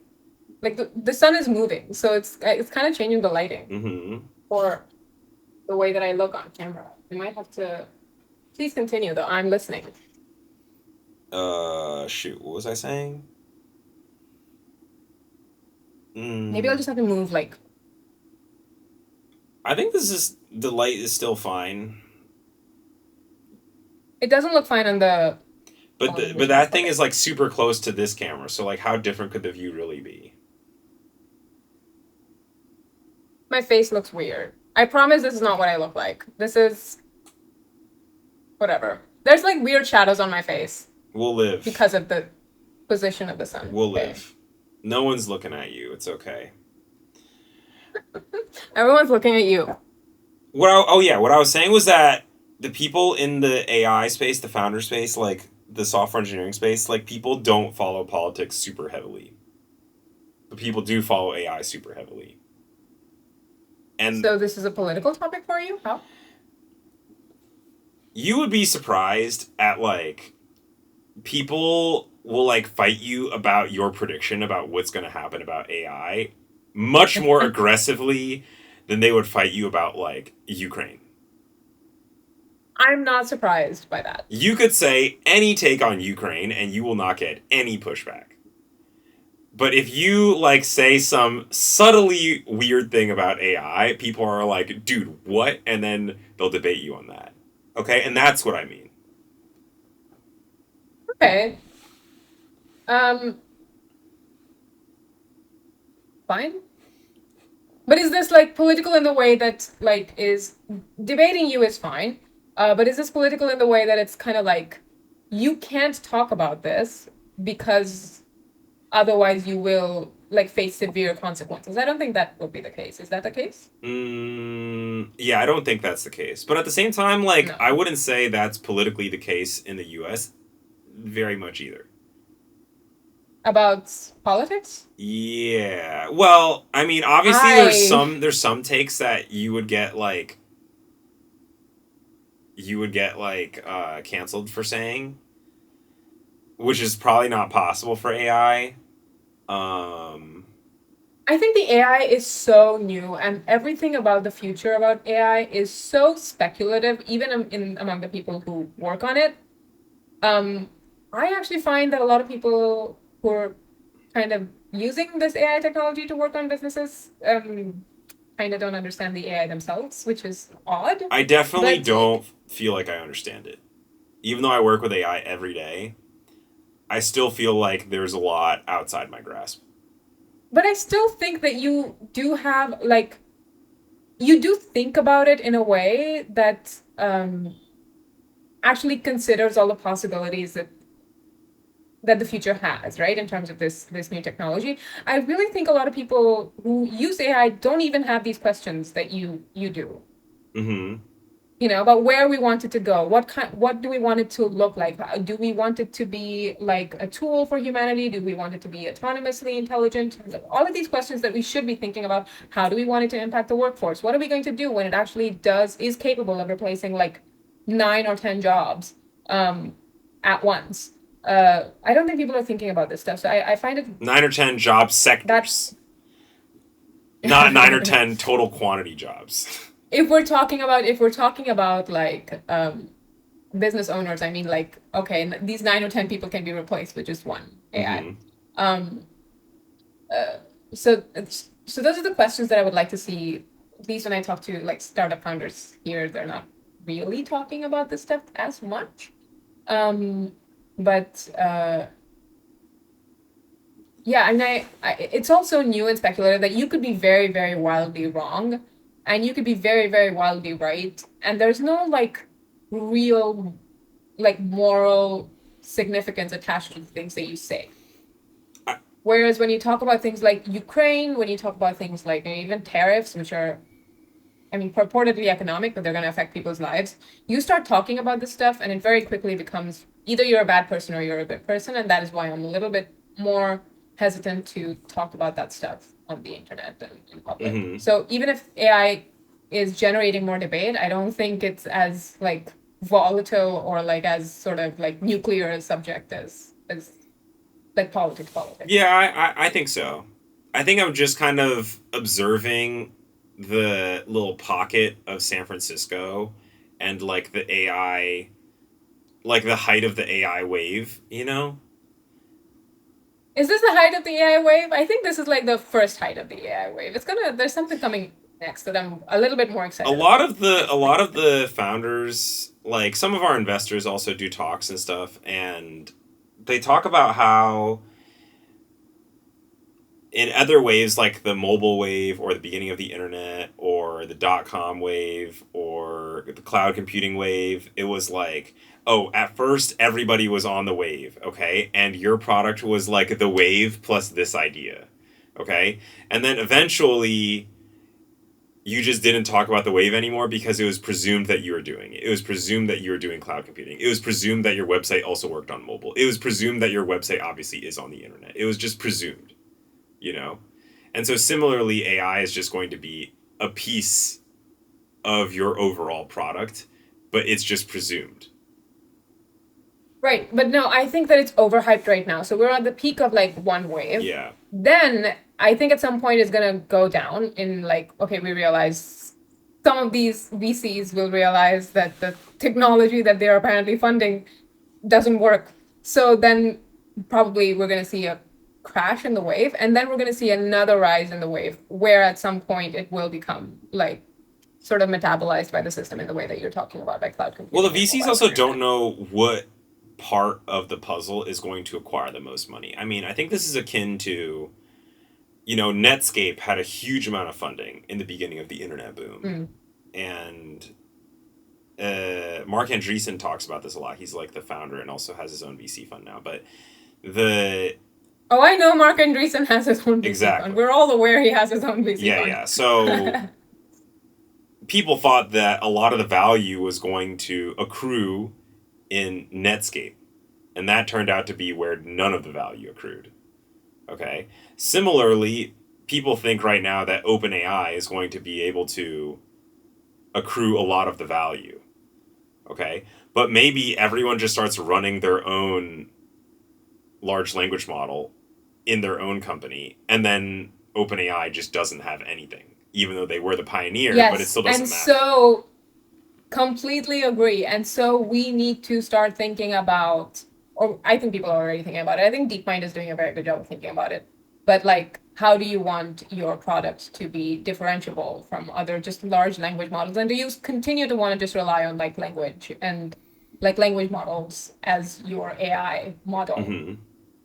the sun is moving, so it's kind of changing the lighting Mm-hmm. for the way that I look on camera. I might have to. Please continue, though. I'm listening. Shoot, what was I saying? Maybe I'll Mm, just have to move like. I think this is the light is still fine, It doesn't look fine on the but phone but vision. that thing Okay. is like super close to this camera. So like, how different could the view really be? My face looks weird. I promise this is not what I look like. This is whatever. There's like weird shadows on my face We'll live. because of the position of the sun. We'll Okay. live. No one's looking at you. It's okay. Everyone's looking at you. what I was saying was that the people in the AI space, the founder space, like the software engineering space, like people don't follow politics super heavily, but people do follow AI super heavily. And So this is a political topic for you? How? you would be surprised at like people will like fight you about your prediction about what's going to happen about AI much more aggressively than they would fight you about like Ukraine. I'm not surprised by that. You could say any take on Ukraine and you will not get any pushback. But if you like say some subtly weird thing about AI, people are like, "Dude, what?" And then they'll debate you on that. Okay? And that's what I mean. Okay. Um, fine. But is this like political in the way that like is debating you is fine? But is this political in the way that it's kind of like you can't talk about this because otherwise you will like face severe consequences? I don't think that would be the case. Is that the case? Yeah, I don't think that's the case. But at the same time, like, No. I wouldn't say that's politically the case in the US very much either. About politics? Yeah. Well, I mean, obviously I there's some takes that you would get like canceled for saying, which is probably not possible for AI. Um I think the AI is so new, and everything about the future about AI is so speculative, even among the people who work on it. Um, I actually find that a lot of people who are kind of using this AI technology to work on businesses kind of don't understand the AI themselves, which is odd. I definitely But don't feel like I understand it. Even though I work with AI every day, I still feel like there's a lot outside my grasp. but I still think that you do have like you do think about it in a way that actually considers all the possibilities that the future has, right? In terms of this new technology. I really think a lot of people who use AI don't even have these questions that you do. Mm-hmm. About where we want it to go. What do we want it to look like? Do we want it to be like a tool for humanity? Do we want it to be autonomously intelligent? All of these questions that we should be thinking about. How do we want it to impact the workforce? What are we going to do when it actually is capable of replacing like 9 or 10 jobs at once? I don't think people are thinking about this stuff. So I find it 9 or 10 job that sectors, not 9 or 10 total quantity jobs. if we're talking about like business owners, I mean, like, okay, these 9 or 10 people can be replaced with just one AI. Mm-hmm. Um, so those are the questions that I would like to see. At least when I talk to like startup founders here, they're not really talking about this stuff as much. Um, but yeah, I mean, it's also new and speculative that you could be very, very wildly wrong, and you could be very, very wildly right, and there's no like real like moral significance attached to the things that you say. I, Whereas when you talk about things like Ukraine, when you talk about things like even tariffs, which are, I mean, purportedly economic, but they're going to affect people's lives, you start talking about this stuff, and it very quickly becomes either you're a bad person or you're a good person, and that is why I'm a little bit more hesitant to talk about that stuff on the internet and in public. mm-hmm. So even if AI is generating more debate, I don't think it's as like volatile or like as sort of like nuclear a subject as like politics. Yeah, I think so. I think I'm just kind of observing the little pocket of San Francisco and like the AI, like the height of the AI wave, you know? Is this the height of the AI wave? I think this is like the first height of the AI wave. There's something coming next that I'm a little bit more excited about. A lot of the founders, like some of our investors also do talks and stuff, and they talk about how in other waves like the mobile wave or the beginning of the internet or the dot-com wave or the cloud computing wave, it was like, oh, at first everybody was on the wave, okay, and your product was like the wave plus this idea, okay, and then eventually You just didn't talk about the wave anymore because it was presumed that you were doing it. It was presumed that you were doing cloud computing. It was presumed that your website also worked on mobile. It was presumed that your website obviously is on the internet. It was just presumed, you know? And so similarly, AI is just going to be a piece of your overall product, but it's just presumed. Right, but no, I think that it's overhyped right now. So we're at the peak of like one wave. Yeah. Then I think at some point it's gonna go down in like, okay, we realize some of these VCs will realize that the technology that they're apparently funding doesn't work. So then probably we're gonna see a crash in the wave, and then we're gonna see another rise in the wave, where at some point it will become like sort of metabolized by the system in the way that you're talking about by cloud Well, the computing and VCs mobile also internet. don't know what part of the puzzle is going to acquire the most money. I mean, I think this is akin to, Netscape had a huge amount of funding in the beginning of the internet boom. Mm. And Mark Andreessen talks about this a lot. He's like the founder and also has his own VC fund now. But the Oh, I know Mark Andreessen has his own VC fund. exactly, We're all aware he has his own VC yeah, fund. yeah. So people thought that a lot of the value was going to accrue in Netscape, and that turned out to be where none of the value accrued. Okay. Similarly, people think right now that OpenAI is going to be able to accrue a lot of the value. Okay. But maybe everyone just starts running their own large language model in their own company, and then OpenAI just doesn't have anything, even though they were the pioneer, but it Yes, still and doesn't matter. so completely agree. And so we need to start thinking about, or I think people are already thinking about it. I think DeepMind is doing a very good job of thinking about it. But like, how do you want your product to be differentiable from other just large language models? And do you continue to want to just rely on like language and like language models as your AI model Mm-hmm.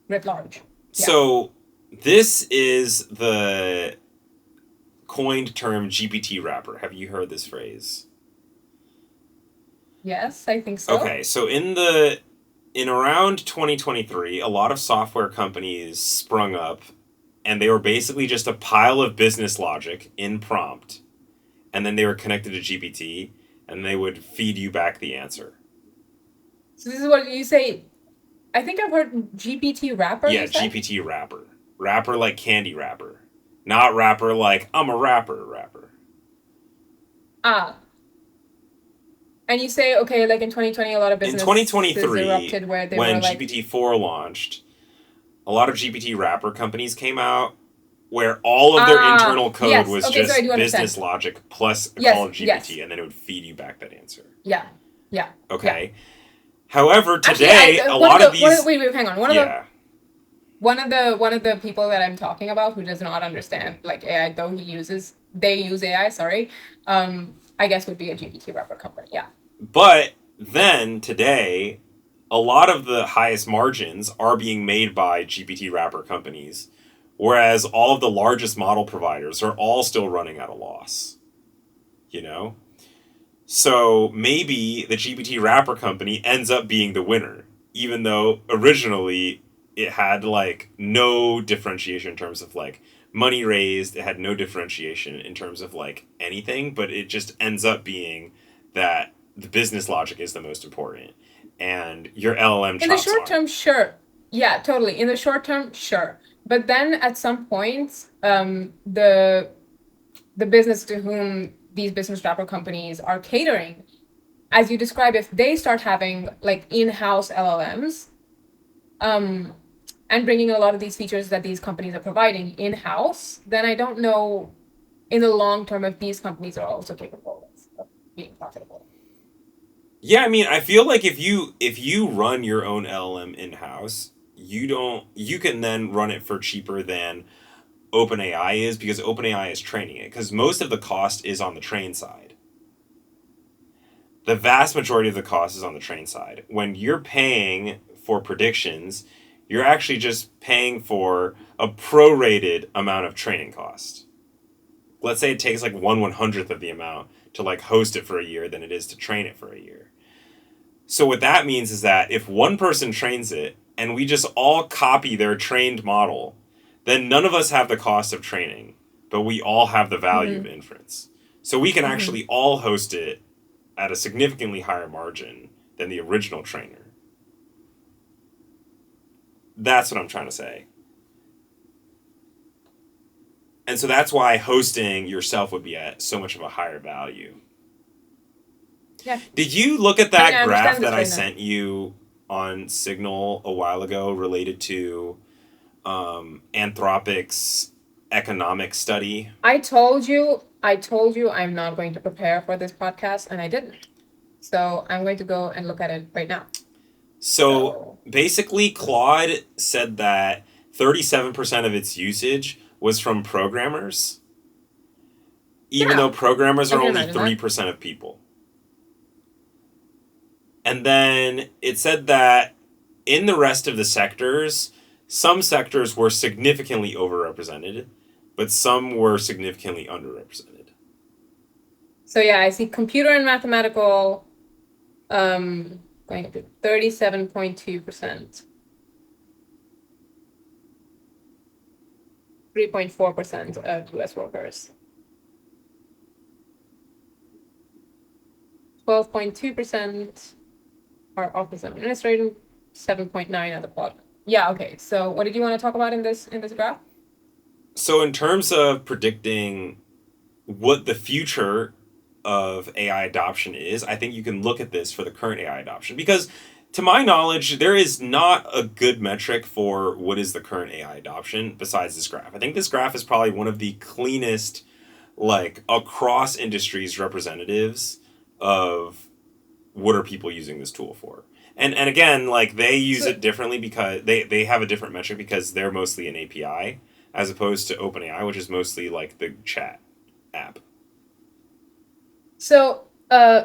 writ large? Yeah. So, this is the coined term GPT wrapper. Have you heard this phrase? Yes, I think so. Okay, so in around 2023, a lot of software companies sprung up and they were basically just a pile of business logic in prompt, and then they were connected to GPT and they would feed you back the answer. So this is what you say. I think I've heard GPT wrapper, Yeah, you said? GPT wrapper. Wrapper like candy wrapper. Not rapper like I'm a rapper. Ah, and you say, okay, like in 2020, a lot of In businesses 2023, erupted where they were when like, GPT-4 launched, a lot of GPT wrapper companies came out where all of their ah, internal code yes, was okay, so I just do understand. business logic plus a call Yes, of yes, GPT, and then it would feed you back that answer. yeah, yeah, yeah. Okay. However, Actually, today a lot of these, wait, hang on. yeah, One of the people that I'm talking about who does not understand like AI, though they use AI, sorry, I guess would be a GPT wrapper company. Yeah. but then today, a lot of the highest margins are being made by GPT wrapper companies, whereas all of the largest model providers are all still running at a loss. You know? So maybe the GPT wrapper company ends up being the winner, even though originally it had like no differentiation in terms of like money raised, it had no differentiation in terms of like anything, but it just ends up being that the business logic is the most important and your LLM In the chops short aren't. term, sure. Yeah, totally. In the short term, sure. But then at some point, the business to whom these business wrapper companies are catering, as you describe, if they start having like in-house LLMs, um, and bringing a lot of these features that these companies are providing in-house, then I don't know in the long term if these companies are also capable of being profitable. Yeah, I mean, I feel like if you run your own LLM in house, you can then run it for cheaper than OpenAI is because OpenAI is training it because most of the cost is on the train side. The vast majority of the cost is on the train side. When you're paying for predictions, you're actually just paying for a prorated amount of training cost. Let's say it takes like 1/100th of the amount to like host it for a year than it is to train it for a year. So what that means is that if one person trains it and we just all copy their trained model, then none of us have the cost of training, but we all have the value of Mm-hmm. inference. So we can Mm-hmm. actually all host it at a significantly higher margin than the original trainer. That's what I'm trying to say. And so that's why hosting yourself would be at so much of a higher value. Yeah. Did you look at I mean, that I graph understand that this I right now. sent you on Signal a while ago related to Anthropic's economic study? I told you I'm not going to prepare for this podcast, and I didn't. So I'm going to go and look at it right now. So So basically, Claude said that 37% of its usage was from programmers, even though yeah, programmers I are can only imagine that. 3% of people. And then it said that in the rest of the sectors, some sectors were significantly overrepresented, but some were significantly underrepresented. So yeah, I see computer and mathematical going up to 37.2%, 3.4% of US workers, 12.2% are office administrative, 7.9 at the bottom. Yeah, okay. So what did you want to talk about in this graph? So, in terms of predicting what the future of AI adoption is, I think you can look at this for the current AI adoption because, to my knowledge, there is not a good metric for what is the current AI adoption besides this graph. I think this graph is probably one of the cleanest, like, across industries representatives of what are people using this tool for. And again, like they use So it differently because they have a different metric because they're mostly an API as opposed to OpenAI, which is mostly like the chat app.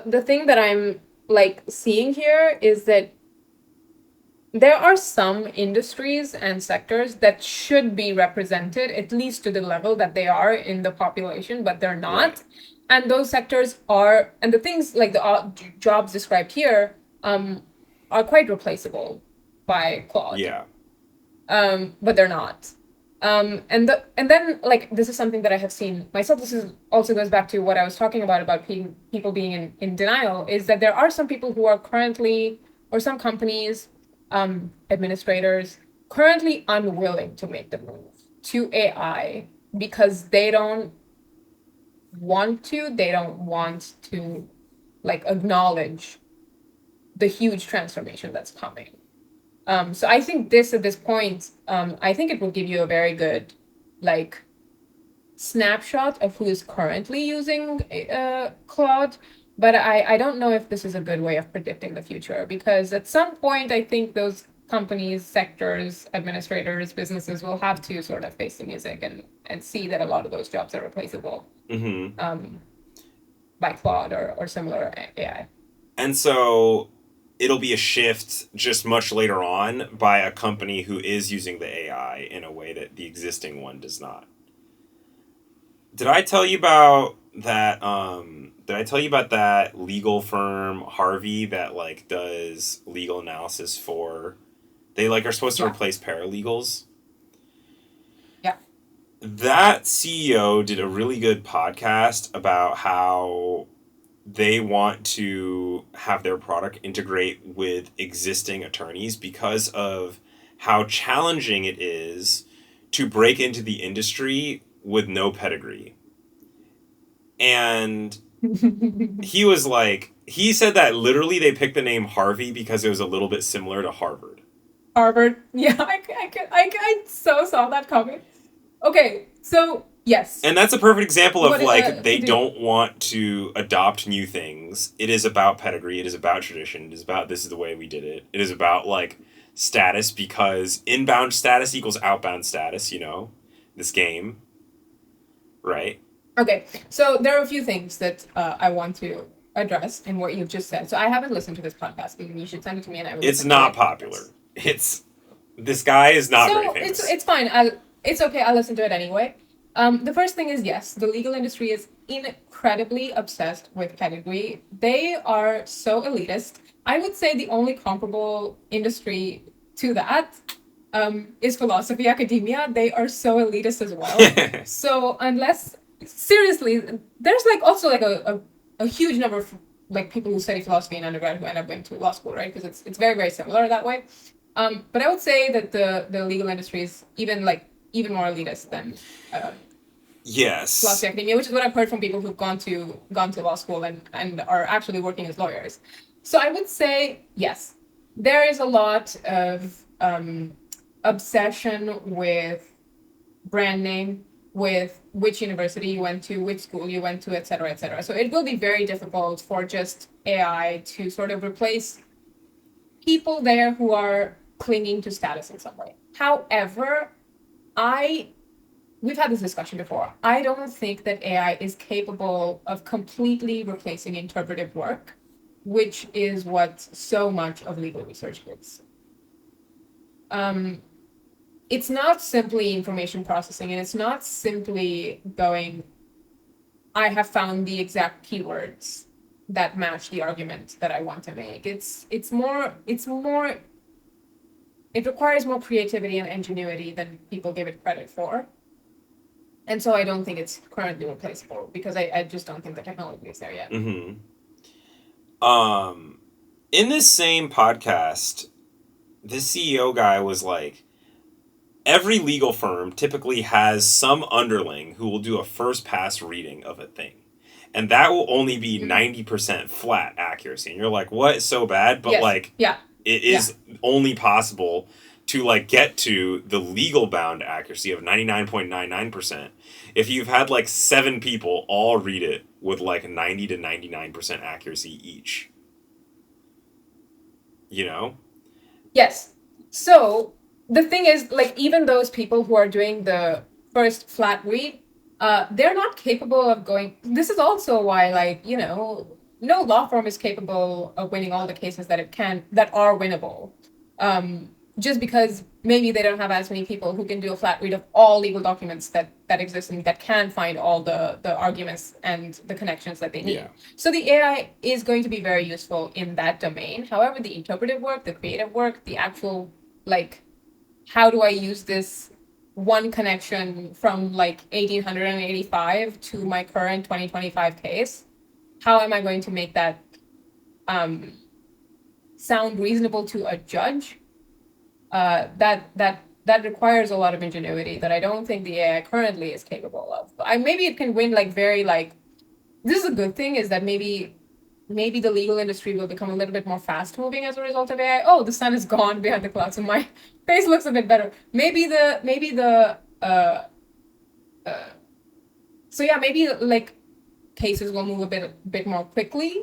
the thing that I'm like seeing here is that there are some industries and sectors that should be represented at least to the level that they are in the population, but they're Right. not. And those sectors are, and the things like the jobs described here are quite replaceable by Claude, Yeah. but they're not. And then like this is something that I have seen myself. This is also goes back to what I was talking about people being in denial. Is that there are some people who are currently, or some companies, administrators currently unwilling to make the move to AI because they don't want to like acknowledge the huge transformation that's coming. So I think this at this point, I think it will give you a very good like snapshot of who is currently using Claude. But I don't know if this is a good way of predicting the future because at some point I think those companies, sectors, administrators, businesses will have to sort of face the music and see that a lot of those jobs are replaceable Mm-hmm. um, by Claude or similar AI. And so it'll be a shift just much later on by a company who is using the AI in a way that the existing one does not. Did I tell you about that? Did I tell you about that legal firm Harvey that like does legal analysis for? They like are supposed to Yeah, replace paralegals. yeah. That CEO did a really good podcast about how they want to have their product integrate with existing attorneys because of how challenging it is to break into the industry with no pedigree. And he was like, he said that literally they picked the name Harvey because it was a little bit similar to Harvard. Harvard. Yeah, I so saw that coming. Okay, so yes. And that's a perfect example of What like they continue. don't want to adopt new things. It is about pedigree, it is about tradition, it is about this is the way we did it. It is about like status because inbound status equals outbound status, you know, this game, right? Okay, so there are a few things that I want to address in what you've just said. So I haven't listened to this podcast, and you should send it to me, and I will It's listen to not it. popular. It's this guy is not very So it's famous. it's fine. It's okay. I'll listen to it anyway. The first thing is yes, the legal industry is incredibly obsessed with pedigree. They are so elitist. I would say the only comparable industry to that is philosophy academia. They are so elitist as well. So unless seriously, there's like also like a huge number of like people who study philosophy in undergrad who end up going to law school, right? Because it's very, very similar that way. But I would say that the legal industry is even more elitist than uh, philosophy Yes. academia, which is what I've heard from people who've gone to law school and are actually working as lawyers. So I would say yes, there is a lot of obsession with brand name, with which university you went to, which school you went to, et cetera, et cetera. So it will be very difficult for just AI to sort of replace people there who are clinging to status in some way. However, I we've had this discussion before. I don't think that AI is capable of completely replacing interpretive work, which is what so much of legal research is. Um, it's not simply information processing, and it's not simply going, I have found the exact keywords that match the argument that I want to make. It's more it requires more creativity and ingenuity than people give it credit for. And so I don't think it's currently replaceable because I just don't think the technology is there yet. Mm-hmm. In this same podcast, this CEO guy was like, every legal firm typically has some underling who will do a first pass reading of a thing. And that will only be Mhm. 90% flat accuracy. And you're like, what is so bad? But Yes. like, Yeah. it Yeah. is only possible to like get to the legal bound accuracy of 99.99% if you've had like 7 people all read it with like 90 to 99% accuracy each. You know? Yes. So the thing is, like, even those people who are doing the first flat read, they're not capable of going. This is also why, like, no law firm is capable of winning all the cases that are winnable. Just because maybe they don't have as many people who can do a flat read of all legal documents that exist and that can find all the arguments and the connections that they need. Yeah. So the AI is going to be very useful in that domain. However, the interpretive work, the creative work, the actual, like, how do I use this one connection from like 1885 to my current 2025 case? How am I going to make that um, sound reasonable to a judge? That requires a lot of ingenuity that I don't think the AI currently is capable of. Maybe it can win like very like, this is a good thing, is that maybe the legal industry will become a little bit more fast moving as a result of AI. Oh, the sun is gone behind the clouds, and my face looks a bit better. So yeah, maybe like cases will move a bit more quickly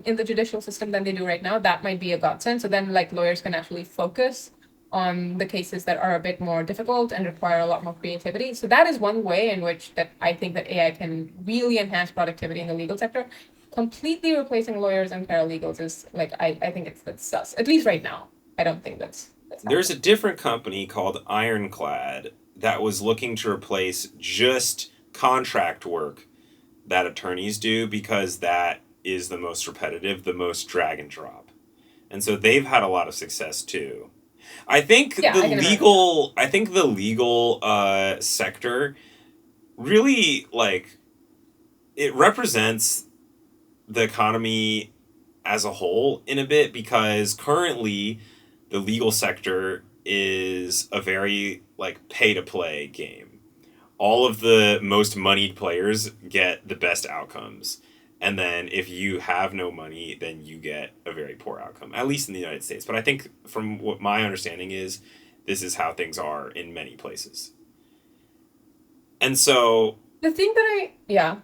in the judicial system than they do right now. That might be a godsend. So then like lawyers can actually focus on the cases that are a bit more difficult and require a lot more creativity. So that is one way in which that I think that AI can really enhance productivity in the legal sector. Completely replacing lawyers and paralegals is like, I think that's sus. At least right now. I don't think that's There's a happening. different company called Ironclad that was looking to replace just contract work that attorneys do because that is the most repetitive, the most drag and drop. And so they've had a lot of success too. Yeah, I can imagine that. I think the legal sector really like it represents the economy as a whole in a bit because currently the legal sector is a very like pay to play game. All of the most moneyed players get the best outcomes. And then if you have no money, then you get a very poor outcome, at least in the United States. But I think from what my understanding is, this is how things are in many places. And The thing that yeah.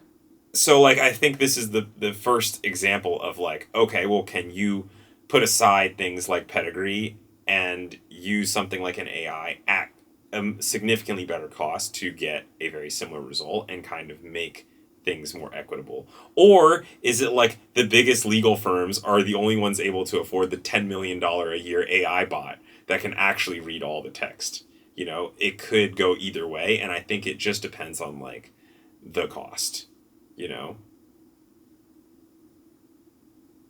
like I think this is the first example of like, okay, well, can you put aside things like pedigree and use something like an AI at a significantly better cost to get a very similar result and kind of make things more equitable? Or is it like the biggest legal firms are the only ones able to afford the $10 million a year AI bot that can actually read all the text? You know, it could go either way, and I think it just depends on like the cost, you know?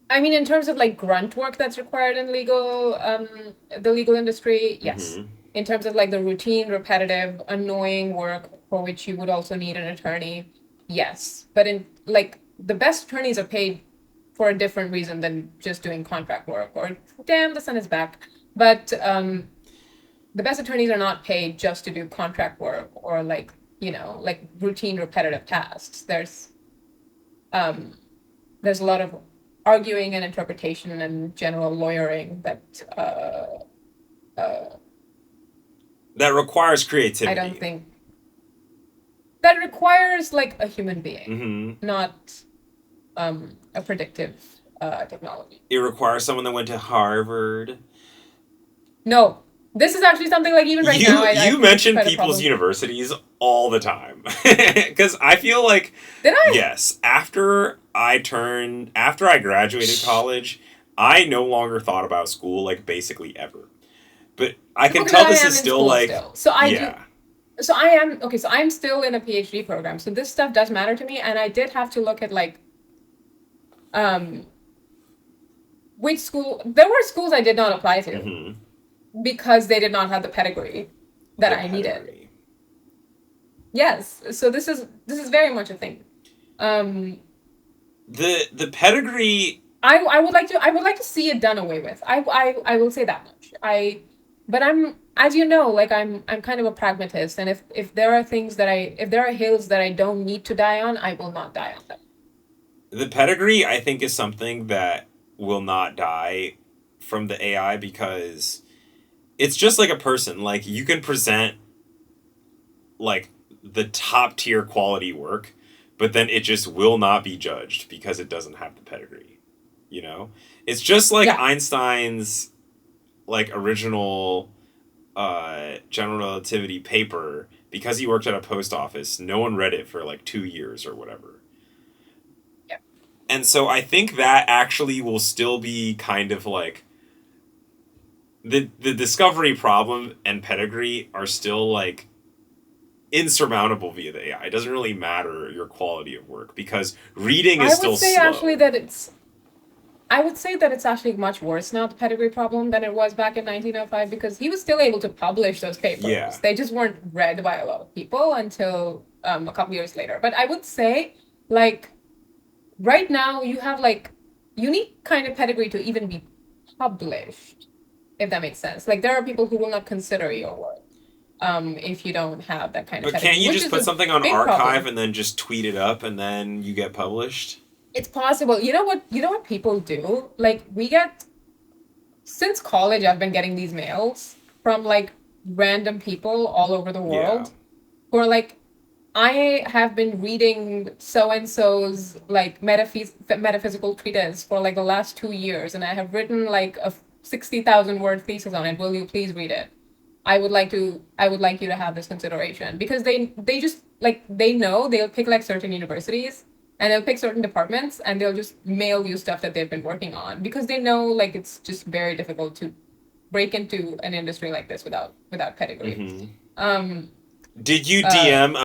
I mean, in terms of like grunt work that's required in the legal industry, yes. Mm-hmm. In terms of like the routine, repetitive, annoying work for which you would also need an attorney, yes, but in like the best attorneys are paid for a different reason than just doing contract work or damn the sun is back. But the best attorneys are not paid just to do contract work or like, like routine repetitive tasks. Um there's a lot of arguing and interpretation and general lawyering that That requires I don't creativity. think that requires like a human being, Hmm. not a predictive technology. It requires someone that went to Harvard. No, this is actually something like even right now, I You think this is mention quite a people's problem. universities all the time because I feel like Did I? yes, after I graduated college, I no longer thought about school like basically ever. But I No, can because tell I this am is in still school like still. So I do. yeah. So I am okay. So I'm still in a PhD program. So this stuff does matter to me, and I did have to look at like um which school. There were schools I did not apply to Hmm. because they did not have the pedigree that The I needed. pedigree. Yes. So this is very much a thing. Um, The pedigree. I would like to see it done away with. I will say that much. But I'm, as you know, like I'm kind of a pragmatist, and if there are things that if there are hills that I don't need to die on, I will not die on them. The pedigree, I think, is something that will not die from the AI because it's just like a person. Like you can present like the top tier quality work, but then it just will not be judged because it doesn't have the pedigree. You know, it's just like Yeah, Einstein's like original general relativity paper because he worked at a post office. No one read it for like 2 years or whatever. yeah. And so I think that actually will still be kind of like the discovery problem and pedigree are still like insurmountable via the AI. It doesn't really matter your quality of work because reading I is would still say actually slow. that it's. I would say that it's actually much worse now, the pedigree problem, than it was back in 1905 because he was still able to publish those Yeah. papers. They just weren't read by a lot of people until a couple years later. But I would say, like, right now you have like unique kind of pedigree to even be published, if that makes sense. Like there are people who will not consider your work if you don't have that kind of But can't pedigree, you which just is put a something on big archive problem. and then just tweet it up and then you get published? It's possible. You know what people do? Like we get since college I've been getting these mails from like random people all over the Yeah. world who are like, I have been reading so and so's like metaphysical treatise for like the last 2 years, and I have written like a 60,000 word thesis on it. Will you please read it? I would like you to have this consideration because they just like they know they'll pick like certain universities and they'll pick certain departments and they'll just mail you stuff that they've been working on because they know like it's just very difficult to break into an industry like this without pedigree. Mm-hmm. Um Did you uh DM